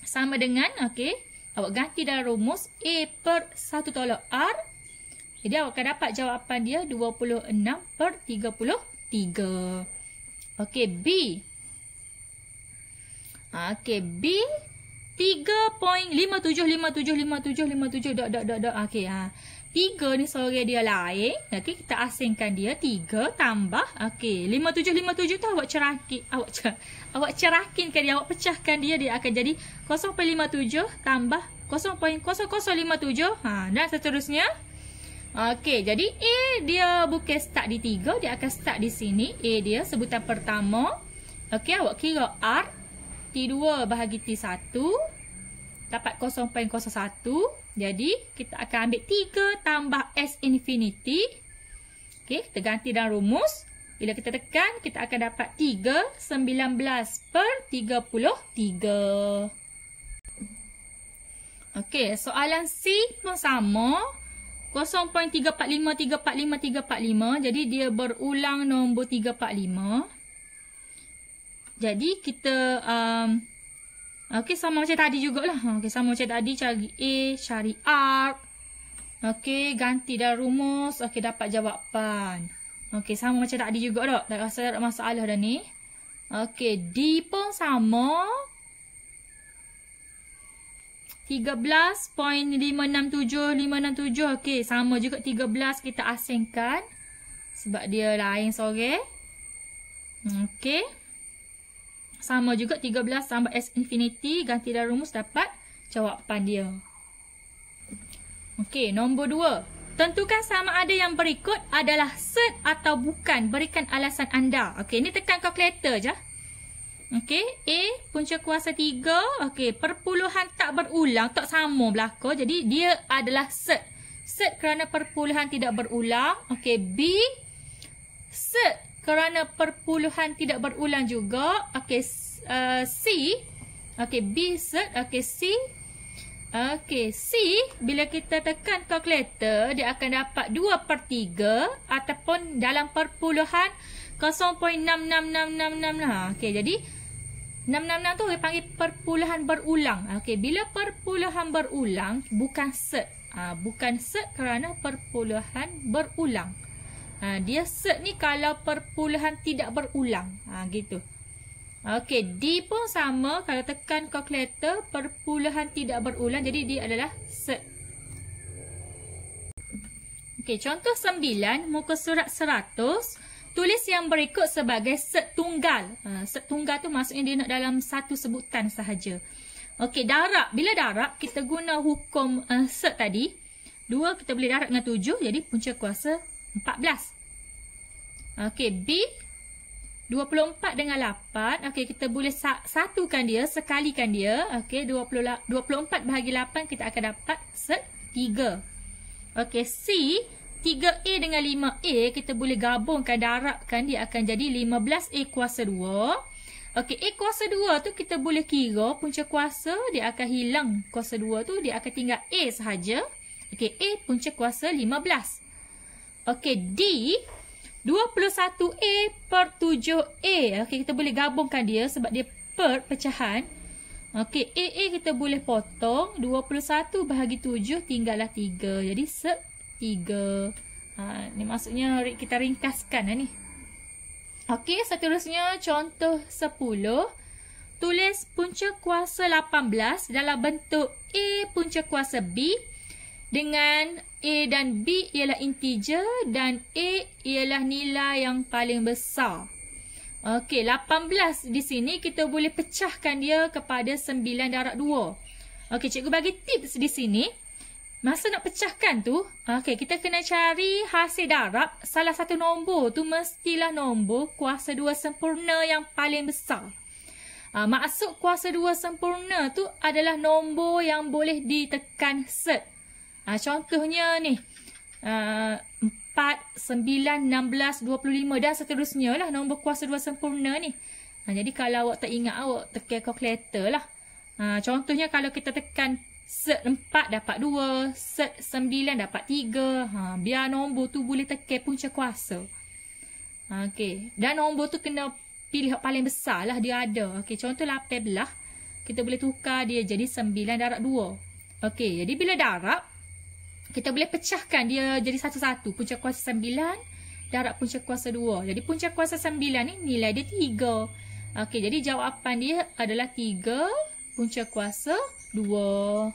S1: sama dengan, okey, awak ganti dalam rumus A per 1 tolak R. Jadi awak akan dapat jawapan dia 26/33. Okey, B. Okey, B 3.57575757. Okey, 3 ni sorang dia lain. Okey, kita asingkan dia 3 tambah, okey, 5757 tu awak cerakinkan dia, awak pecahkan dia akan jadi 0.57 tambah 0.0057. Dan seterusnya. Okey, jadi A dia bukan start di 3, dia akan start di sini. A dia sebutan pertama. Okey, awak kira R T2 bahagi T1 dapat 0.01. Jadi kita akan ambil 3 tambah S infinity. Okey, kita ganti dalam rumus. Bila kita tekan, kita akan dapat 3/19/33. Okey, soalan C pun sama. 0.345. Jadi dia berulang nombor 345. Jadi kita okey, sama macam tadi jugalah. Okey, sama macam tadi, cari A, cari R. Okey, ganti dalam rumus. Okey, dapat jawapan. Okey, sama macam tadi juga tak? Tak rasa ada masalah dah ni. Okey, D pun sama. 13.567. Okey, sama juga 13 kita asingkan. Sebab dia lain sorang. Okey. Sama juga 13 tambah S infinity. Ganti dalam rumus dapat jawapan dia. Okey, nombor 2. Tentukan sama ada yang berikut adalah set atau bukan. Berikan alasan anda. Okey, ni tekan kalkulator je. Okey, A punca kuasa 3. Okey, perpuluhan tak berulang, tak sama belaka. Jadi dia adalah set. Set kerana perpuluhan tidak berulang. Okey, B set kerana perpuluhan tidak berulang juga. Okey, C. Okey, B set. Okey, C. Okey, C bila kita tekan kalkulator dia akan dapat 2/3 ataupun dalam perpuluhan 0.66666. Okey, jadi 666 tu dia panggil perpuluhan berulang. Okey, bila perpuluhan berulang bukan set. Bukan set kerana perpuluhan berulang. Dia set ni kalau perpuluhan tidak berulang. Gitu. Okey, D pun sama. Kalau tekan kalkulator, perpuluhan tidak berulang. Jadi dia adalah set. Okey, contoh 9, muka surat 100. Tulis yang berikut sebagai set tunggal. Set tunggal tu maksudnya dia nak dalam satu sebutan sahaja. Okey, darab. Bila darab, kita guna hukum set tadi. 2 kita boleh darab dengan 7. Jadi punca kuasa 14. Okey, B 24 dengan 8. Okey, kita boleh satukan dia, sekalikan dia. Okey, 24 bahagi 8 kita akan dapat set 3. Okey, C 3A dengan 5A kita boleh gabungkan, darabkan, dia akan jadi 15A kuasa 2. Okey, A kuasa 2 tu kita boleh kira punca kuasa, dia akan hilang kuasa 2 tu, dia akan tinggal A sahaja. Okey, A punca kuasa 15. Okey, D 21A per 7A. Okey, kita boleh gabungkan dia sebab dia per pecahan. Okey, AA kita boleh potong. 21 bahagi 7 tinggallah 3. Jadi set 3. Ni maksudnya kita ringkaskan ni. Okey, seterusnya contoh 10. Tulis punca kuasa 18 dalam bentuk A punca kuasa B dengan A dan B ialah integer dan A ialah nilai yang paling besar. Okey, 18 di sini kita boleh pecahkan dia kepada 9/2. Okey, cikgu bagi tips di sini. Masa nak pecahkan tu, okey, kita kena cari hasil darab. Salah satu nombor tu mestilah nombor kuasa 2 sempurna yang paling besar. Maksud kuasa 2 sempurna tu adalah nombor yang boleh ditekan set. Contohnya ni 4, 9, 16, 25 dan seterusnya lah nombor kuasa 2 sempurna ni. Jadi kalau awak tak ingat, awak tekan kalkulator lah. Contohnya kalau kita tekan set 4 dapat 2, set 9 dapat 3. Biar nombor tu boleh tekan punca kuasa. Okey, dan nombor tu kena pilih yang paling besar lah dia ada. Okey, contoh 18. kita boleh tukar dia jadi 9 darab 2. Okey, jadi bila darab, kita boleh pecahkan dia jadi satu-satu. Punca kuasa 9 darab punca kuasa 2. Jadi punca kuasa 9 ni nilai dia 3. Okey, jadi jawapan dia adalah 3 punca kuasa 2.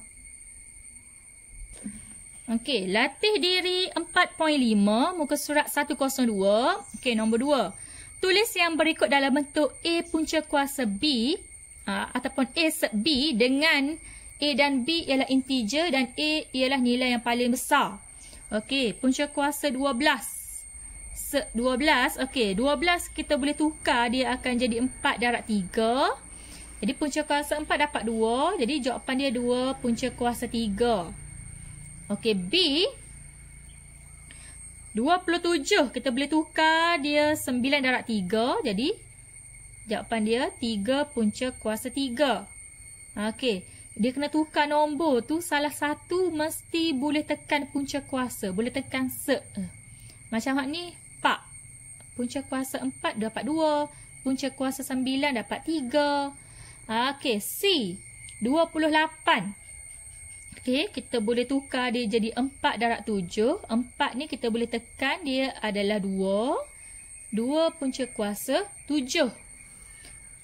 S1: Okey, latih diri 4.5 muka surat 102. Okey, nombor 2. Tulis yang berikut dalam bentuk A punca kuasa B ataupun A sub B dengan A dan B ialah integer dan A ialah nilai yang paling besar. Okey, punca kuasa 12. 12, okey, 12 kita boleh tukar, dia akan jadi 4 darab 3. Jadi punca kuasa 4 dapat 2, jadi jawapan dia 2 punca kuasa 3. Okey, B 27 kita boleh tukar, dia 9 darab 3, jadi jawapan dia 3 punca kuasa 3. Okey, dia kena tukar nombor tu, salah satu mesti boleh tekan punca kuasa, boleh tekan se. Macam hak ni, Pak. Punca kuasa 4 dapat 2. Punca kuasa 9 dapat 3. Okey, C. 28. Okey, kita boleh tukar dia jadi 4 darab 7. 4 ni kita boleh tekan, dia adalah 2. 2 punca kuasa 7.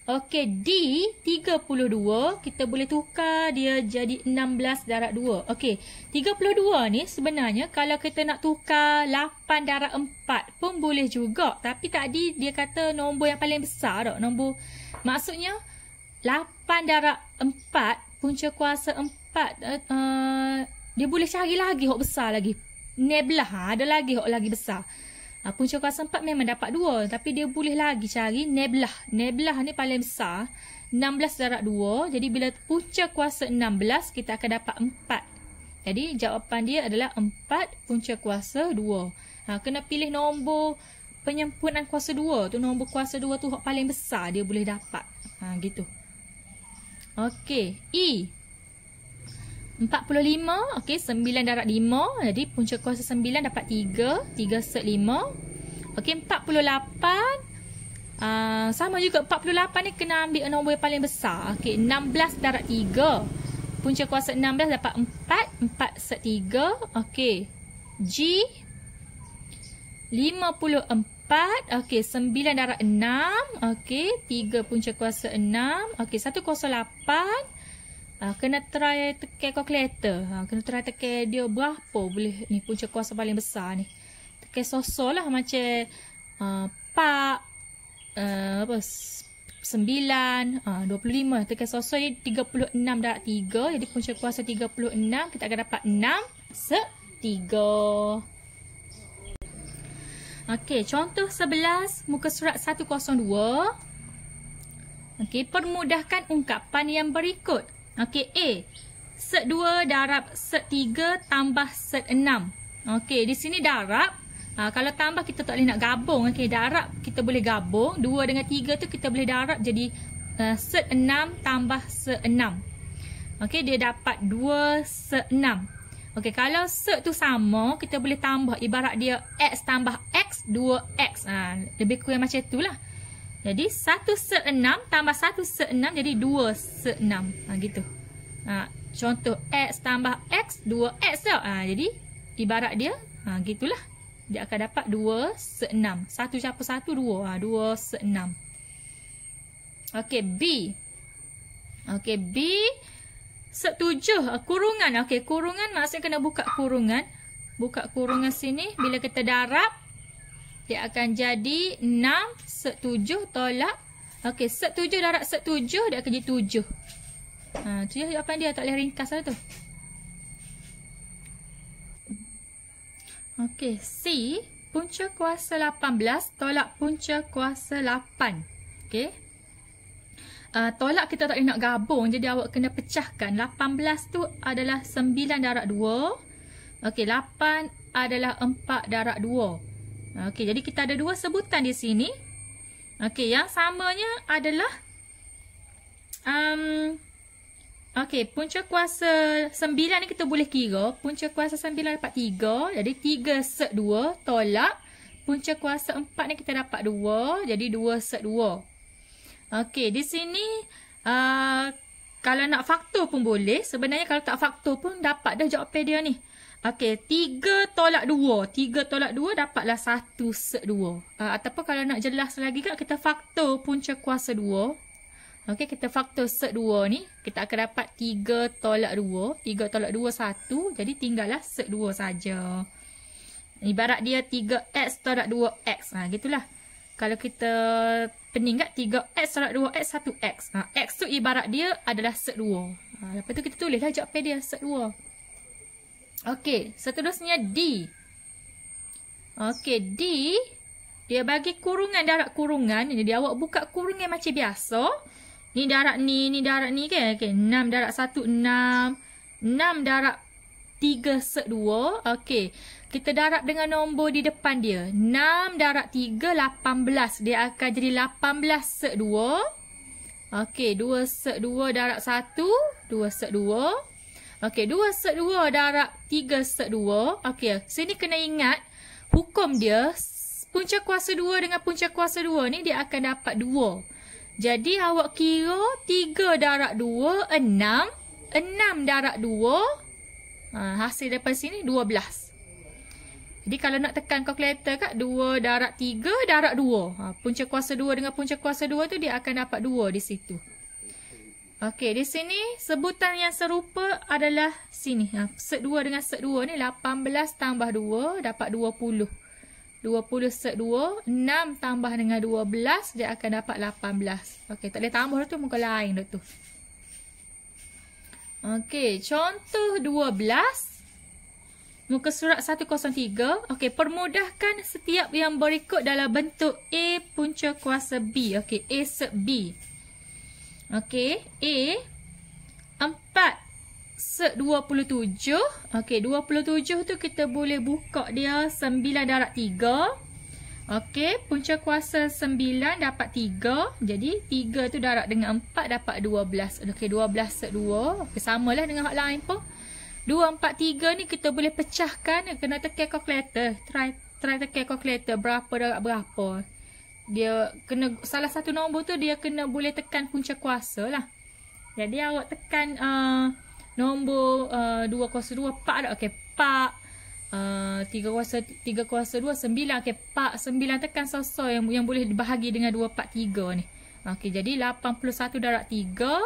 S1: Okey, D. 32. Kita boleh tukar, dia jadi 16 darab 2. Okey, 32 ni sebenarnya kalau kita nak tukar 8 darab 4 pun boleh juga. Tapi tadi dia kata nombor yang paling besar tak? Nombor, maksudnya 8 darab 4 punca kuasa 4 dia boleh cari lagi hok besar lagi. Nebelah ada lagi hok lagi besar. Punca kuasa 4 memang dapat 2, tapi dia boleh lagi cari nebelah. Nebelah ni paling besar, 16 darab 2. Jadi bila punca kuasa 16 kita akan dapat 4. Jadi jawapan dia adalah 4 punca kuasa 2. Kena pilih nombor penyempurnaan kuasa 2 tu, nombor kuasa 2 tu hok paling besar dia boleh dapat. Gitu. Okey, E 45. Okey, 9 darab 5. Jadi punca kuasa 9 dapat 3. 3 set 5. Okey, 48. Sama juga 48 ni kena ambil nombor yang paling besar. Okey, 16 darab 3. Punca kuasa 16 dapat 4. 4 set 3. Okey, G 54. Okey, 9 darab 6. Okey, 3 punca kuasa 6. Okey, 108. Kena try tekan kalkulator. Kena try tekan dia berapa boleh ni punca kuasa paling besar ni. Tekan sosol lah macam Pak 9 25. Tekan sosol ni 36 darab 3. Jadi punca kuasa 36 kita akan dapat 6 se 3. Okey, contoh 11 muka surat 102. Okey, permudahkan ungkapan yang berikut. Okey, A. Set 2 darab set 3 tambah set 6. Okey, di sini darab. Kalau tambah kita tak boleh nak gabung. Okey, darab kita boleh gabung. 2 dengan 3 tu kita boleh darab jadi set 6 tambah set 6. Okey, dia dapat 2 set 6. Okey, kalau set tu sama, kita boleh tambah. Ibarat dia X tambah X, 2X. Lebih kurang macam itulah. Jadi 1 set 6 tambah 1 set 6 jadi 2 set 6. Gitu. Contoh X tambah X 2X tau. Jadi ibarat dia gitulah. Dia akan dapat 2 set 6. 1 campur 1 2. 2 set 6. Okey, B. Okey, B set 7 kurungan. Okey, kurungan maksudnya kena buka kurungan. Buka kurungan sini bila kita darab dia akan jadi 6 set 7 tolak. Okey, set 7 darab set 7 dia akan jadi 7. Tu ya jawapan dia, tak boleh ringkas lah tu. Okey, C. Punca kuasa 18 tolak punca kuasa 8. Okey. Tolak kita tak boleh nak gabung, jadi awak kena pecahkan. 18 tu adalah 9 darab 2. Okey, 8 adalah 4 darab 2. Okey, jadi kita ada 2 sebutan di sini. Okey, yang samanya adalah okey, punca kuasa 9 ni kita boleh kira. Punca kuasa 9 dapat 3. Jadi 3 set 2 tolak punca kuasa 4 ni kita dapat 2. Jadi 2 set 2. Okey, di sini Kalau nak faktor pun boleh. Sebenarnya kalau tak faktor pun dapat dah jawapan dia ni. Okey, 3 tolak 2. 3 tolak 2 dapatlah 1 sek 2. Ataupun kalau nak jelas lagi kan, kita faktor punca kuasa 2. Okey, kita faktor sek 2 ni. Kita akan dapat 3 tolak 2. 3 tolak 2, 1. Jadi tinggallah sek 2 saja. Ibarat dia 3x tolak 2x. Gitulah. Kalau kita pening kat 3x tolak 2x, 1x. X tu ibarat dia adalah sek 2. Lepas tu kita tulislah jawapan dia sek 2. Okey, seterusnya D. Okey, D. Dia bagi kurungan darab kurungan. Ini dia awak buka kurungan macam biasa. Ni darab ni kan. Okey, 6 darab 1, 6. 6 darab 3 sek 2. Okey. Kita darab dengan nombor di depan dia. 6 darab 3, 18. Dia akan jadi 18 sek 2. Okey, 2 sek 2 darab 1. 2 sek 2. Okey, 2 sek 2 darab 3 sek 2. Okey, sini kena ingat. Hukum dia, punca kuasa 2 dengan punca kuasa 2 ni dia akan dapat 2. Jadi awak kira 3 darab 2, 6. 6 darab 2. Hasil daripada sini 12. Jadi kalau nak tekan kalkulator kat 2 darab 3 darab 2. Punca kuasa 2 dengan punca kuasa 2 tu dia akan dapat 2 di situ. Okey, di sini sebutan yang serupa adalah sini. Sek 2 dengan sek 2 ni 18 tambah 2 dapat 20. 20 sek 2, 6 tambah dengan 12 dia akan dapat 18. Okey, tak boleh tambah tu muka lain tu. Okey, contoh 12. Muka surat 103. Okey, permudahkan setiap yang berikut dalam bentuk A punca kuasa B. Okey, A sek B. Okey, A 4 sek 27. Okey, 27 tu kita boleh buka dia 9 darab 3. Okey, punca kuasa 9 dapat 3. Jadi 3 tu darab dengan 4 dapat 12. Okey, 12 sek 2. Okey, samalah dengan hak lain pun. 2, 4, 3 ni kita boleh pecahkan. Kena tekan kalkulator. Try tekan kalkulator. Berapa darab berapa. Dia kena, salah satu nombor tu dia kena boleh tekan punca kuasa lah. Jadi awak tekan nombor 2 kuasa 2. Pak dah. Okey, pak. 3 kuasa 2, 9. Okey, pak 9 tekan so yang boleh dibahagi dengan 2, 4, 3 ni. Okey, jadi 81 darab 3.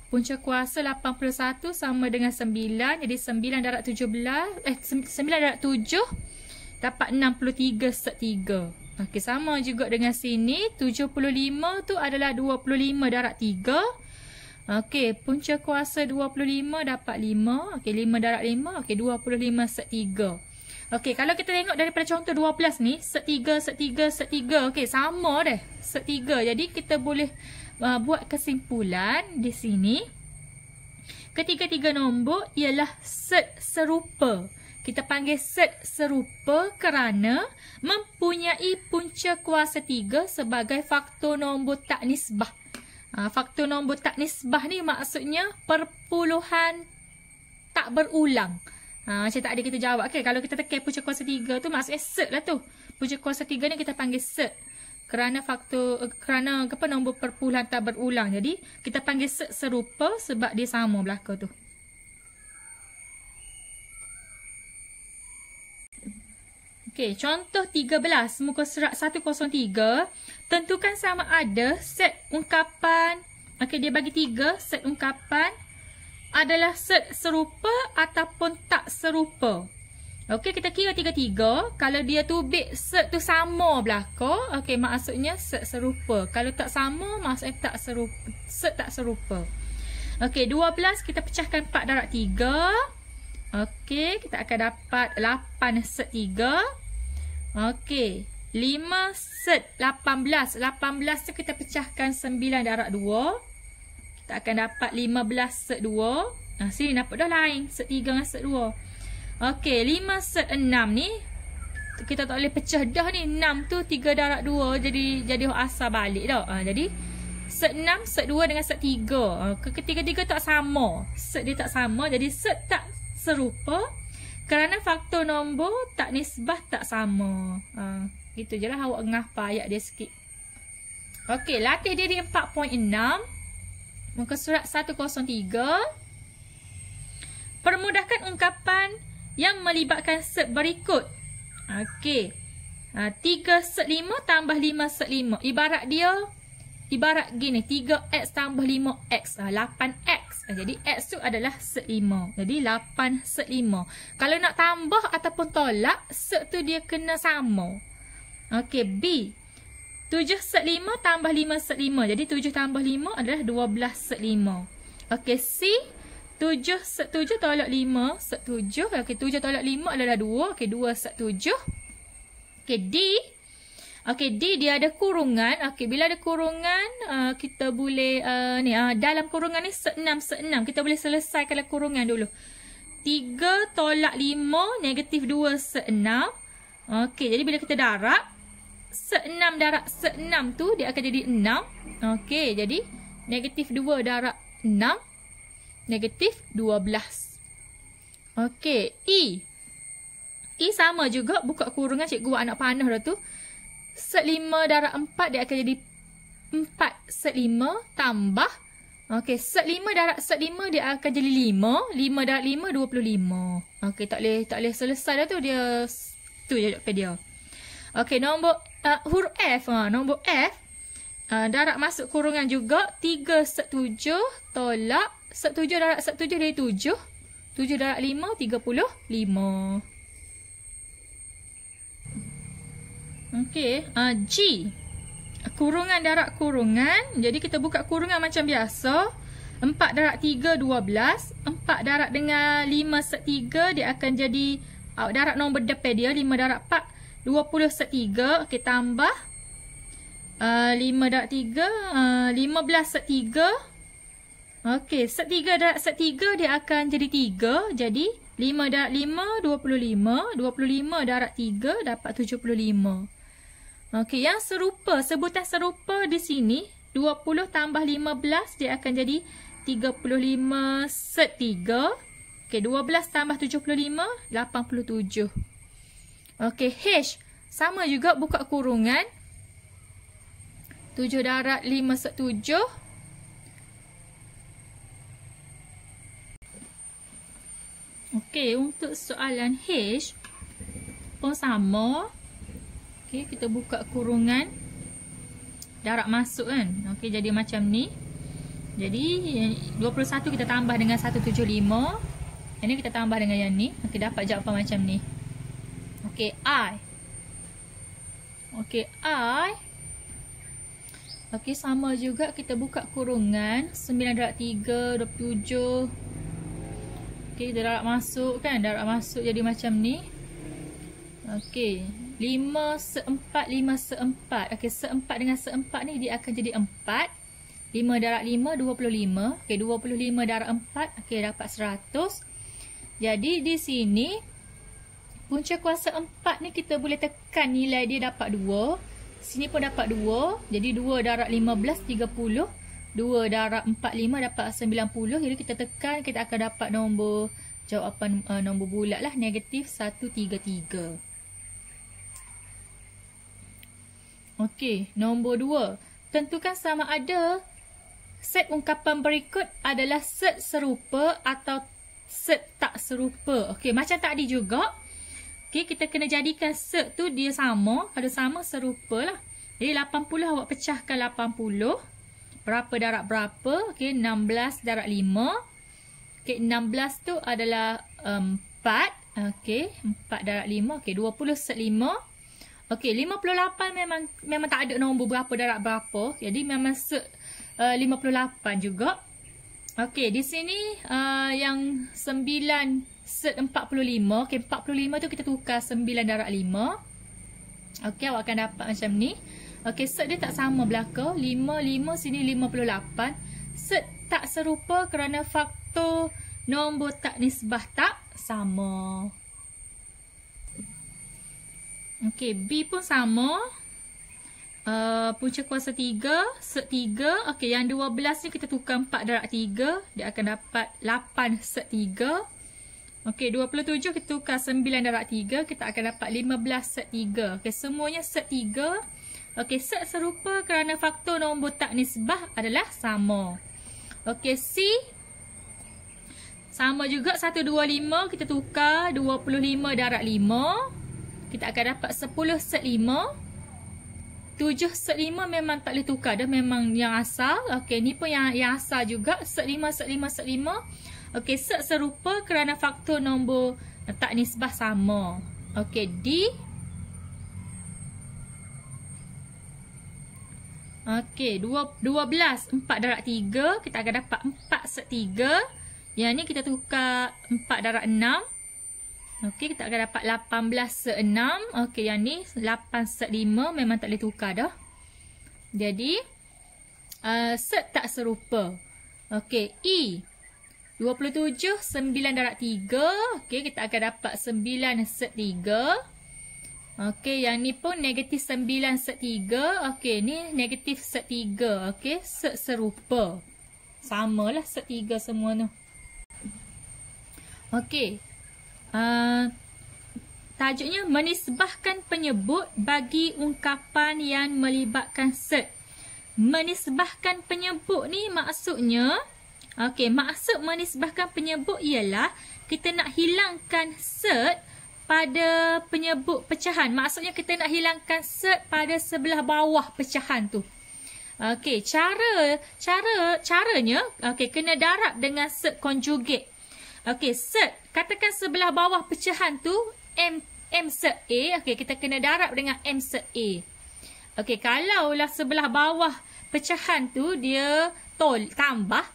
S1: Punca kuasa 81 sama dengan 9. Jadi 9 darab 17. 9 darab 7. Dapat 63 sek 3. Okey, sama juga dengan sini. 75 tu adalah 25 darab 3. Okey, punca kuasa 25 dapat 5. Okey, 5 darab 5. Okey, 25 sek 3. Okey, kalau kita tengok daripada contoh 12 ni. Sek 3, sek 3, sek 3. Okey, sama dah. Sek 3. Jadi kita boleh buat kesimpulan di sini. Ketiga-tiga nombor ialah set serupa. Kita panggil set serupa kerana mempunyai punca kuasa 3 sebagai faktor nombor tak nisbah. Faktor nombor tak nisbah ni maksudnya perpuluhan tak berulang. Macam tadi kita jawab. Okay, kalau kita tekan punca kuasa 3 tu maksudnya set lah tu. Punca kuasa 3 ni kita panggil set. Kerana nombor perpuluhan tak berulang. Jadi kita panggil set serupa sebab dia sama belaka tu. Okey, contoh 13 muka surat 103. Tentukan sama ada set ungkapan. Okey, dia bagi 3 set ungkapan adalah set serupa ataupun tak serupa. Okey, kita kira 3-3. Kalau dia tubik set tu sama belaka, okey, maksudnya set serupa. Kalau tak sama, maksudnya tak serupa. Set tak serupa. Okey, 12 kita pecahkan 4 darab 3. Okey, kita akan dapat 8 set 3. Okey, 5 set 18. 18 tu kita pecahkan 9 darab 2. Kita akan dapat 15 set 2. Sini nampak dah lain. Set 3 dengan set 2. Okey, 5 set 6 ni kita tak boleh pecah dah ni. 6 tu 3 darab 2 jadi asal balik dah. Jadi set 6, set 2 dengan set 3. Ketiga-tiga tak sama. Set dia tak sama, jadi set tak serupa kerana faktor nombor tak nisbah tak sama. Gitu je lah, awak ngah ayat dia sikit. Okey, latih diri 4.6. Muka surat 103. Permudahkan ungkapan yang melibatkan set berikut. Okey. 3 set 5 tambah 5 set 5. Ibarat gini, 3x tambah 5x. 8x. Jadi x tu adalah set 5. Jadi 8 set 5. Kalau nak tambah ataupun tolak, set tu dia kena sama. Okey, B. 7 set 5 tambah 5 set 5. Jadi 7 tambah 5 adalah 12 set 5. Okey, C. 7 set 7 tolak 5 set 7. Okey, 7 tolak 5 adalah 2. Okey, 2 set 7. Okey, D. Okey, D dia ada kurungan. Okey, bila ada kurungan, kita boleh dalam kurungan ni set 6 set 6. Kita boleh selesaikan kurungan dulu. 3 tolak 5 negatif 2 set 6. Okey, jadi bila kita darab set 6 darab set 6 tu dia akan jadi 6. Okey, jadi negatif 2 darab 6 negatif 12. Okey, E. E sama juga, buka kurungan, cikgu buat anak panah dah tu. Set 5 darab 4 dia akan jadi 4 set 5 tambah. Okey, set 5 darab set 5 dia akan jadi 5. 5 darab 5, 25. Okey, tak boleh selesai dah tu, dia tu je jawapan dia. Okey, nombor huruf F. Nombor F, darab masuk kurungan juga. 3 set 7 tolak set 7 darab set 7 dari 7. 7 darab 5, 35. Okey, G. Kurungan darab kurungan. Jadi kita buka kurungan macam biasa. 4 darab 3, 12. 4 darab dengan 5 set 3, dia akan jadi darab nombor depan dia. 5 darab 4, 20 set 3. Okey, tambah 5 darab 3, 15 set 3. Okey, set 3 darab set 3 dia akan jadi 3. Jadi 5 darab 5, 25. 25 darab 3 dapat 75. Okey, yang serupa, sebutan serupa di sini 20 tambah 15 dia akan jadi 35 set 3. Okey, 12 tambah 75, 87. Okey, H. Sama juga, buka kurungan. 7 darab 5 set 7. Okey, untuk soalan H pun sama. Okey, kita buka kurungan. Darab masuk kan. Okey, jadi macam ni. Jadi 21 kita tambah dengan 175. Yang ni kita tambah dengan yang ni. Okey, dapat jawapan macam ni. Okey, I. Okey, I. Okey, sama juga, kita buka kurungan. 9 darab 3, 27. Okey, darab masuk kan. Darab masuk jadi macam ni. Okey, 5 se-4, 5 se-4. Okey, se-4 dengan se-4 ni dia akan jadi 4. 5 darab 5, 25. Okey, 25 darab 4. Okey, dapat 100. Jadi di sini punca kuasa 4 ni kita boleh tekan nilai dia dapat 2. Sini pun dapat 2. Jadi 2 darab 15, 30. 2 darab 45 dapat 90. Jadi kita tekan, kita akan dapat nombor jawapan nombor bulat lah, negatif 133. Okey, nombor 2. Tentukan sama ada set ungkapan berikut adalah set serupa atau set tak serupa. Okey, macam tadi juga. Okey, kita kena jadikan set tu dia sama. Kalau sama, serupa lah. Jadi 80 awak pecahkan 80. Berapa darab berapa? Okey, 16 darab 5. Okey, 16 tu adalah 4. Okey, 4 darab 5. Okey, 20 set 5. Okey, 58 memang tak ada nombor berapa darab berapa. Jadi memang set 58 juga. Okey, di sini yang 9 set 45. Okey, 45 tu kita tukar 9 darab 5. Okey, awak akan dapat macam ni. Okey, set dia tak sama belaka. 5, 5, sini 58. Set tak serupa kerana faktor nombor tak nisbah tak sama. Okey, B pun sama. Punca kuasa 3, set 3. Okey, yang 12 ni kita tukar 4 darab 3. Dia akan dapat 8 set 3. Okey, 27 kita tukar 9 darab 3. Kita akan dapat 15 set 3. Okey, semuanya set 3. Okey, set serupa kerana faktor nombor tak nisbah adalah sama. Okey, C sama juga 125 kita tukar 25 darab 5. Kita akan dapat 10 set 5. 7 set 5 memang tak boleh tukar dah, memang yang asal. Okey, ni pun yang asal juga. Set 5, set 5, set 5. Okey, set serupa kerana faktor nombor tak nisbah sama. Okey, D. Okey, 12, 4 darab 3. Kita akan dapat 4 set 3. Yang ni kita tukar 4 darab 6. Okey, kita akan dapat 18 set 6. Okey, yang ni 8 set 5. Memang tak boleh tukar dah. Jadi, set tak serupa. Okey, E. 27, 9 darab 3. Okey, kita akan dapat 9 set 3. Okey, yang ni pun negatif 9 set 3. Okey, ni negatif set 3. Okey, set serupa. Samalah set 3 semua tu. Okey. Tajuknya menisbahkan penyebut bagi ungkapan yang melibatkan set. Menisbahkan penyebut ni maksudnya, okey, maksud menisbahkan penyebut ialah kita nak hilangkan set pada penyebut pecahan. Maksudnya kita nak hilangkan set pada sebelah bawah pecahan tu. Okey, caranya okey, kena darab dengan set conjugate. Okey, set katakan sebelah bawah pecahan tu M set A. Okey, kita kena darab dengan M set A. Okey, kalaulah sebelah bawah pecahan tu dia tambah,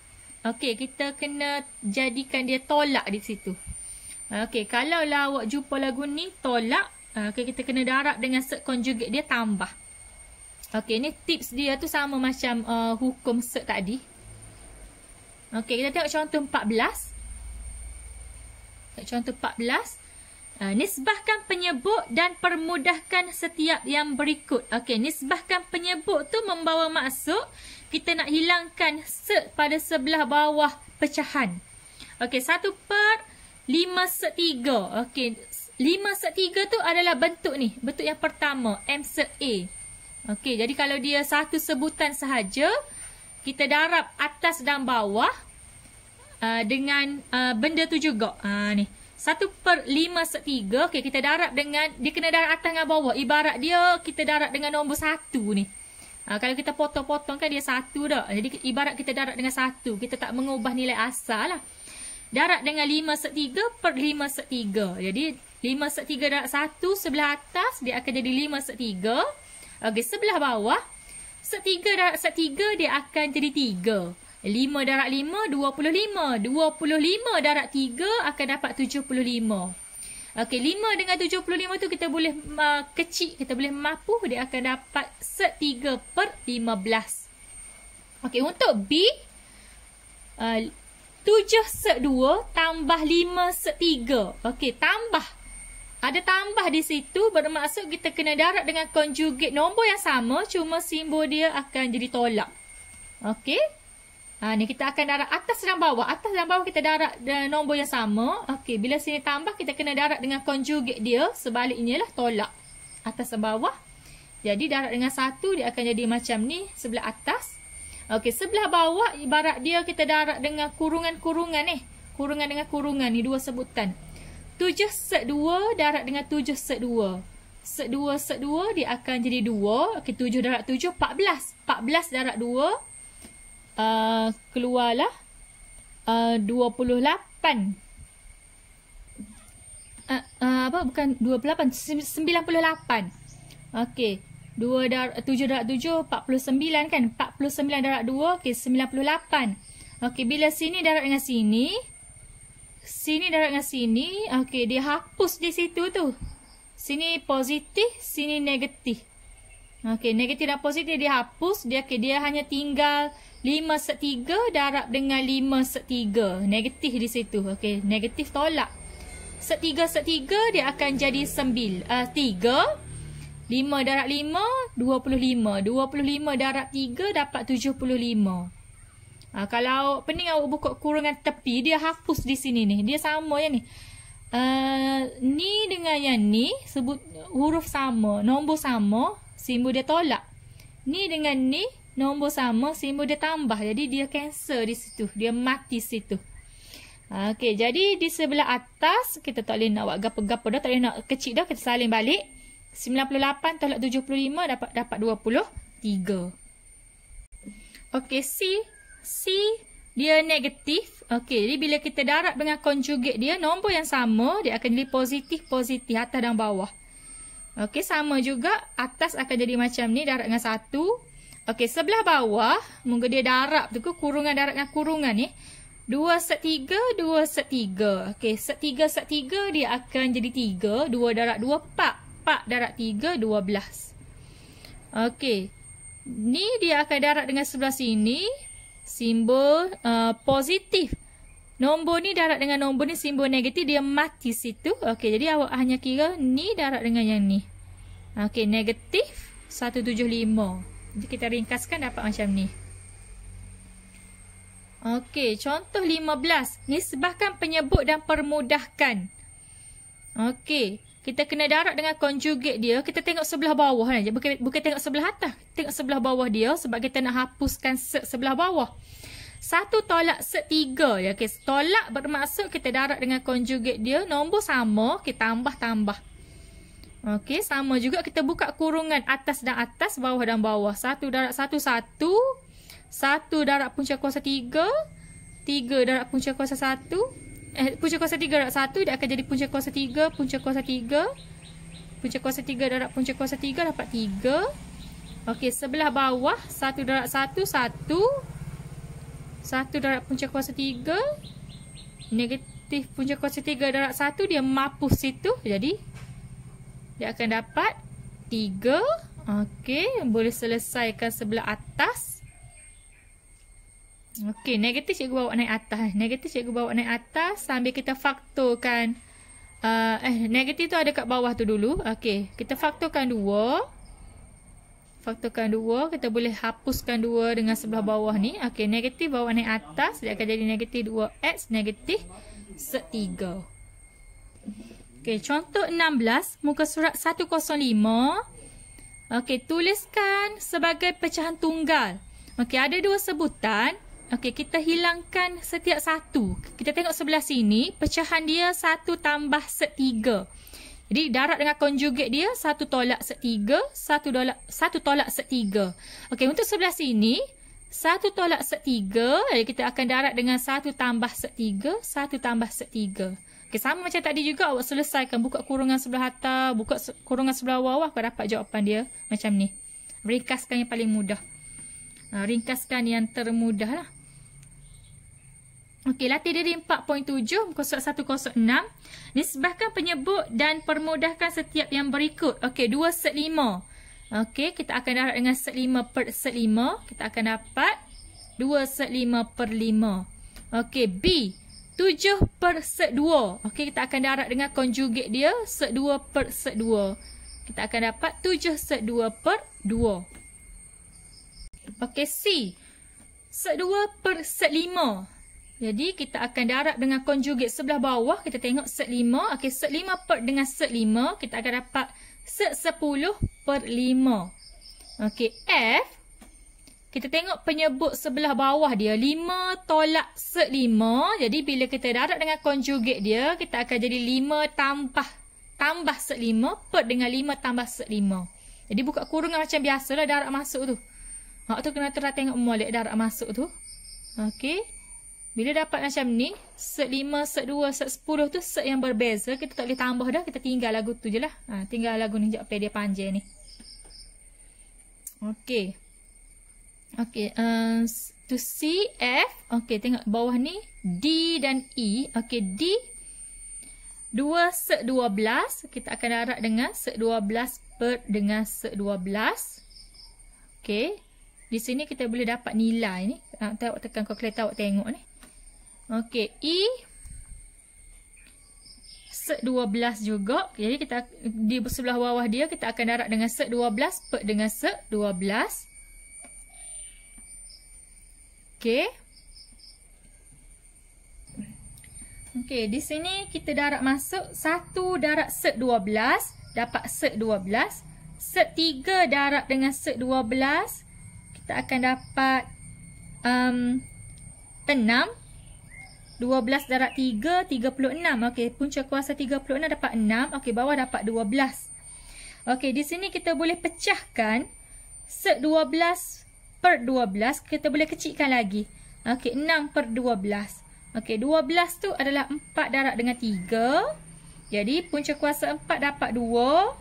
S1: okey, kita kena jadikan dia tolak di situ. Okey, kalau lah awak jumpa lagu ni tolak, okey, kita kena darab dengan set conjugate dia tambah. Okey, ni tips dia tu sama macam hukum set tadi. Okey, kita tengok contoh 14. Contoh 14. Nisbahkan penyebut dan permudahkan setiap yang berikut. Okey, nisbahkan penyebut tu membawa maksud kita nak hilangkan set pada sebelah bawah pecahan. Okey, 1/5 set 3. Okey, 5 set 3 tu adalah bentuk ni. Bentuk yang pertama, M set A. Okey, jadi kalau dia satu sebutan sahaja, kita darab atas dan bawah dengan benda tu juga. Ni. 1/5 set 3. Okey, kita darab dengan, dia kena darab atas dengan bawah. Ibarat dia kita darab dengan nombor 1 ni. Kalau kita potong-potong kan dia 1 dah. Jadi ibarat kita darab dengan 1. Kita tak mengubah nilai asal lah. Darab dengan 5 set 3/5 set 3. Jadi 5 set 3 darab 1 sebelah atas dia akan jadi 5 set 3. Okey, sebelah bawah set 3 darab set 3 dia akan jadi 3. 5 darab 5 25. 25 darab 3 akan dapat 75. Okey, 5 dengan 75 tu kita boleh kecil, kita boleh mapuh, dia akan dapat set 3/15. Okey, untuk B 7 set 2 tambah 5 set 3. Okey, tambah. Ada tambah di situ, bermaksud kita kena darab dengan conjugate nombor yang sama, cuma simbol dia akan jadi tolak. Okey. Ni kita akan darab atas dan bawah. Atas dan bawah kita darab dengan nombor yang sama. Okey, bila sini tambah kita kena darab dengan conjugate dia, sebaliknya lah tolak. Atas dan bawah. Jadi darab dengan 1 dia akan jadi macam ni sebelah atas. Okey, sebelah bawah ibarat dia kita darab dengan kurungan-kurungan ni. Kurungan dengan kurungan ni, dua sebutan. 7 set 2 darab dengan 7 set 2. Set 2 set 2 dia akan jadi 2. Okey, 7 darab 7 14. 14 darab 2 keluarlah 28. Bukan 28, 98. Okey. 7 darab 7 49 kan? 49 darab 2 okey 98. Okey, bila sini darab dengan sini, sini darab dengan sini, okey dia hapus di situ tu. Sini positif, sini negatif. Okey, negatif dan positif dia hapus, dia hanya tinggal 5 set 3 darab dengan 5 set 3. Negatif di situ. Okey, negatif tolak. Set 3 set 3 dia akan jadi 3. 5 darab 5, 25. 25 darab 3 dapat 75. Kalau pening awak buka kurungan tepi, dia hapus di sini ni. Dia sama yang ni. Ni dengan yang ni, sebut huruf sama, nombor sama, simbol dia tolak. Ni dengan ni, nombor sama, simbol dia tambah. Jadi dia cancel di situ. Dia mati situ. Okey, jadi di sebelah atas kita tak boleh nak buat gapo-gapo dah, tak boleh nak kecil dah, kita salin balik. 98 tolak 75 dapat 23. Okey, C dia negatif. Okey, jadi bila kita darab dengan conjugate dia, nombor yang sama, dia akan jadi positif atas dan bawah. Okey, sama juga atas akan jadi macam ni, darab dengan 1. Okey, sebelah bawah, mungkin dia darab tu ke kurungan darab dengan kurungan ni. 2/3, 2/3. Okey, 3/3 dia akan jadi 3. 2 darab 2, 4 darab 3, 12. Okey, ni dia akan darab dengan sebelah sini. Simbol positif. Nombor ni darab dengan nombor ni simbol negatif, dia mati situ. Okey, jadi awak hanya kira ni darab dengan yang ni. Okey, negatif 175. Jadi kita ringkaskan dapat macam ni. Okey, contoh 15. Nisbahkan penyebut dan permudahkan. Okey, kita kena darab dengan conjugate dia. Kita tengok sebelah bawah ni. Bukan tengok sebelah atas. Tengok sebelah bawah dia sebab kita nak hapuskan sebelah bawah. 1 tolak 3. Ya, okay. Tolak bermaksud kita darab dengan conjugate dia. Nombor sama, kita tambah. Okey, sama juga kita buka kurungan atas dan atas, bawah dan bawah. 1 darab 1, 1. 1 darab punca kuasa 3. 3 darab punca kuasa 1. Punca kuasa 3 darab 1, dia akan jadi punca kuasa 3. Punca kuasa 3. Punca kuasa 3 darab punca kuasa 3 dapat 3. Okey, sebelah bawah 1 darab 1, 1. 1 darab punca kuasa 3. Negatif punca kuasa 3 darab 1, dia mampus situ. Jadi dia akan dapat 3. Okey, boleh selesaikan sebelah atas. Okey, negatif cikgu bawa naik atas. Negatif cikgu bawa naik atas sambil kita faktorkan. Negatif tu ada kat bawah tu dulu. Okey, kita faktorkan 2. Faktorkan 2. Kita boleh hapuskan 2 dengan sebelah bawah ni. Okey, negatif bawa naik atas. Dia akan jadi negatif 2x negatif 3. Okey, contoh 16. Muka surat 105. Okey, tuliskan sebagai pecahan tunggal. Okey, ada 2 sebutan. Okey, kita hilangkan setiap satu. Kita tengok sebelah sini, pecahan dia 1 tambah 3. Jadi darab dengan conjugate dia 1 tolak 3, 1 tolak 3. Okey, untuk sebelah sini 1 tolak 3, jadi kita akan darab dengan 1 tambah 3, 1 tambah 3. Okey, sama macam tadi juga, awak selesaikan buka kurungan sebelah atas, buka kurungan sebelah bawah, awak dapat jawapan dia macam ni. Ringkaskan yang paling mudah. Ringkaskan yang termudah lah. Okey, latih diri 4.7, muka surat 106. Nisbahkan penyebut dan permudahkan setiap yang berikut. Okey, 2/5. Okey, kita akan darab dengan 1/5/5. Kita akan dapat 2/5/5. Okey, B. 7/2. Okey, kita akan darab dengan conjugate dia 2/2. Kita akan dapat 7/2/2. Okey, C. 1/5. Jadi kita akan darab dengan conjugate sebelah bawah. Kita tengok 1/5. Okey, 1/5 dengan 1/5. Kita akan dapat 10/5. Okey, F. Kita tengok penyebut sebelah bawah dia. 5 tolak 1/5. Jadi bila kita darab dengan conjugate dia, kita akan jadi 5 tambah 1/5 per dengan 5 tambah 1/5. Jadi buka kurungan macam biasalah darab masuk tu. Hak tu kena terang tengok molek darab masuk tu. Okey. Bila dapat macam ni, set 5, set 2, set 10 tu set yang berbeza. Kita tak boleh tambah dah. Kita tinggal lagu tu je lah. Tinggal lagu ni sekejap dia panjang ni. Okey. Okey. To C, F. Okey, tengok bawah ni. D dan E. Okey, D. 2 set 12. Kita akan darab dengan set 12 per dengan set 12. Okey. Di sini kita boleh dapat nilai ni. Awak tekan kalkulator awak tengok ni. Okey, E set 12 juga. Jadi kita di sebelah bawah dia kita akan darab dengan set 12 per dengan set 12. Okey. Okey, di sini kita darab masuk 1 darab set 12 dapat set 12. Set 3 darab dengan set 12 kita kita akan dapat 6. 12 darab 3, 36. Okey, punca kuasa 36 dapat 6. Okey, bawah dapat 12. Okey, di sini kita boleh pecahkan sek 12 per 12. Kita boleh kecilkan lagi. Okey, 6 per 12. Okey, 12 tu adalah 4 darab dengan 3. Jadi, punca kuasa 4 dapat 2.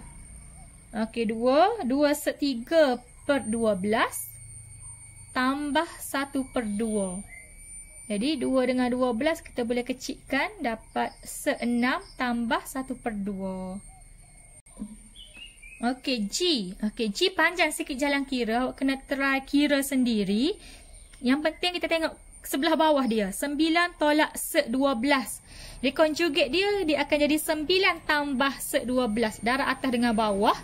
S1: Okey, 2. 2 sek 3 per 12. Tambah 1 per 2. Jadi 2 dengan 12 kita boleh kecilkan dapat se-6 tambah 1 per 2. Okey, G. Okey, G panjang sikit jalan kira. Awak kena try kira sendiri. Yang penting kita tengok sebelah bawah dia. 9 tolak se-12. Dia conjugate dia akan jadi 9 tambah se-12. Darab atas dengan bawah.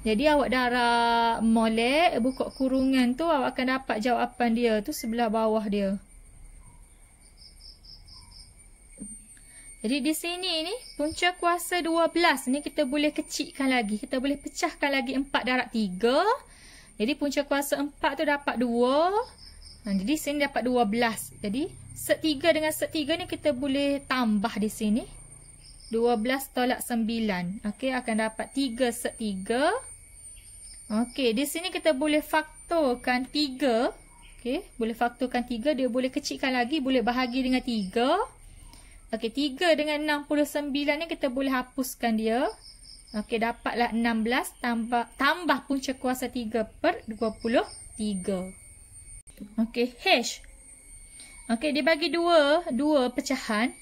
S1: Jadi awak darab molek, buka kurungan tu, awak akan dapat jawapan dia tu sebelah bawah dia. Jadi di sini ni punca kuasa 12 ni kita boleh kecilkan lagi. Kita boleh pecahkan lagi 4 darab 3. Jadi punca kuasa 4 tu dapat 2. Jadi sini dapat 12. Jadi sek 3 dengan sek 3 ni kita boleh tambah di sini. 12 tolak 9. Okey, akan dapat 3 sek 3. Okey, di sini kita boleh faktorkan 3. Okey, boleh faktorkan 3. Dia boleh kecilkan lagi. Boleh bahagi dengan 3. Okey, 3 dengan 69 ni kita boleh hapuskan dia. Okey, dapatlah 16 tambah punca kuasa 3 per 23. Okey, H. Okey, dia bagi dua pecahan.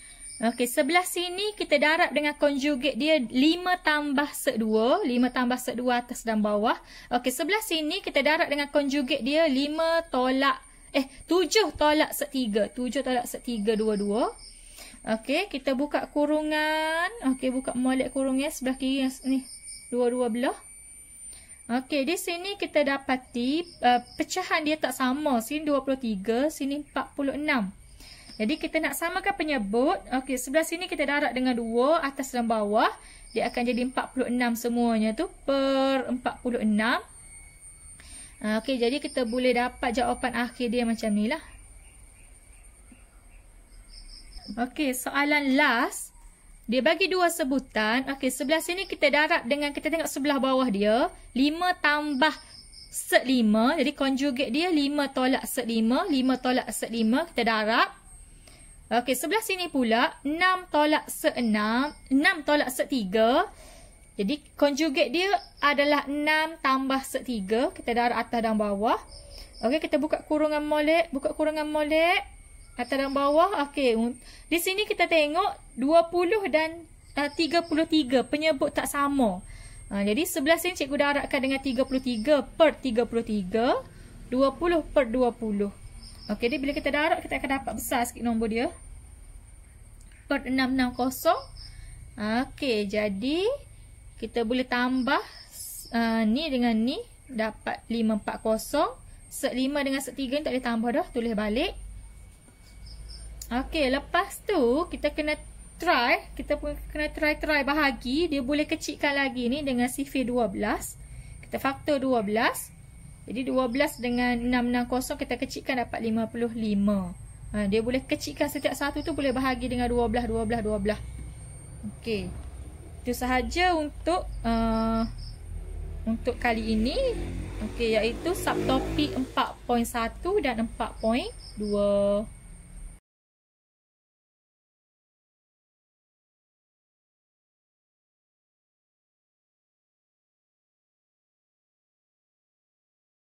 S1: Okey, sebelah sini kita darab dengan conjugate dia 5 tambah sek 2. 5 tambah sek 2 atas dan bawah. Okey, sebelah sini kita darab dengan conjugate dia 7 tolak sek 3. 7 tolak sek 3, 22. Okey, kita buka kurungan. Okey, buka molek kurungnya sebelah kiri ni. Dua-dua belah. Okey, di sini kita dapati pecahan dia tak sama. Sini 23, sini 46. Jadi kita nak samakan penyebut. Okey, sebelah sini kita darab dengan 2 atas dan bawah. Dia akan jadi 46 semuanya tu per 46. Okey, jadi kita boleh dapat jawapan akhir dia macam ni lah. Okey, soalan last. Dia bagi dua sebutan. Okey, sebelah sini kita darab dengan, kita tengok sebelah bawah dia. 5 tambah sek 5. Jadi conjugate dia 5 tolak sek 5. 5 tolak sek 5. Kita darab. Okey, sebelah sini pula 6 tolak sek 6. 6 tolak sek 3. Jadi conjugate dia adalah 6 tambah sek 3. Kita darab atas dan bawah. Okey, kita buka kurungan molek. Buka kurungan molek. Atas dan bawah. Okey. Di sini kita tengok 20 dan 33. Penyebut tak sama. Jadi sebelah sini cikgu darabkan dengan 33 per 33. 20 per 20. Okey. Jadi bila kita darab kita akan dapat besar sikit nombor dia. Per 660. Okey. Jadi kita boleh tambah ni dengan ni. Dapat 540. Sek 5 dengan sek 3 ni tak boleh tambah dah. Tulis balik. Okey, lepas tu kita kena try. Kita pun kena try bahagi. Dia boleh kecilkan lagi ni dengan sifir 12. Kita faktor 12. Jadi 12 dengan 660 kita kecilkan dapat 55. Dia boleh kecilkan setiap satu tu boleh bahagi dengan 12. Okey. Itu sahaja untuk kali ini. Okey, iaitu subtopik 4.1 dan 4.2.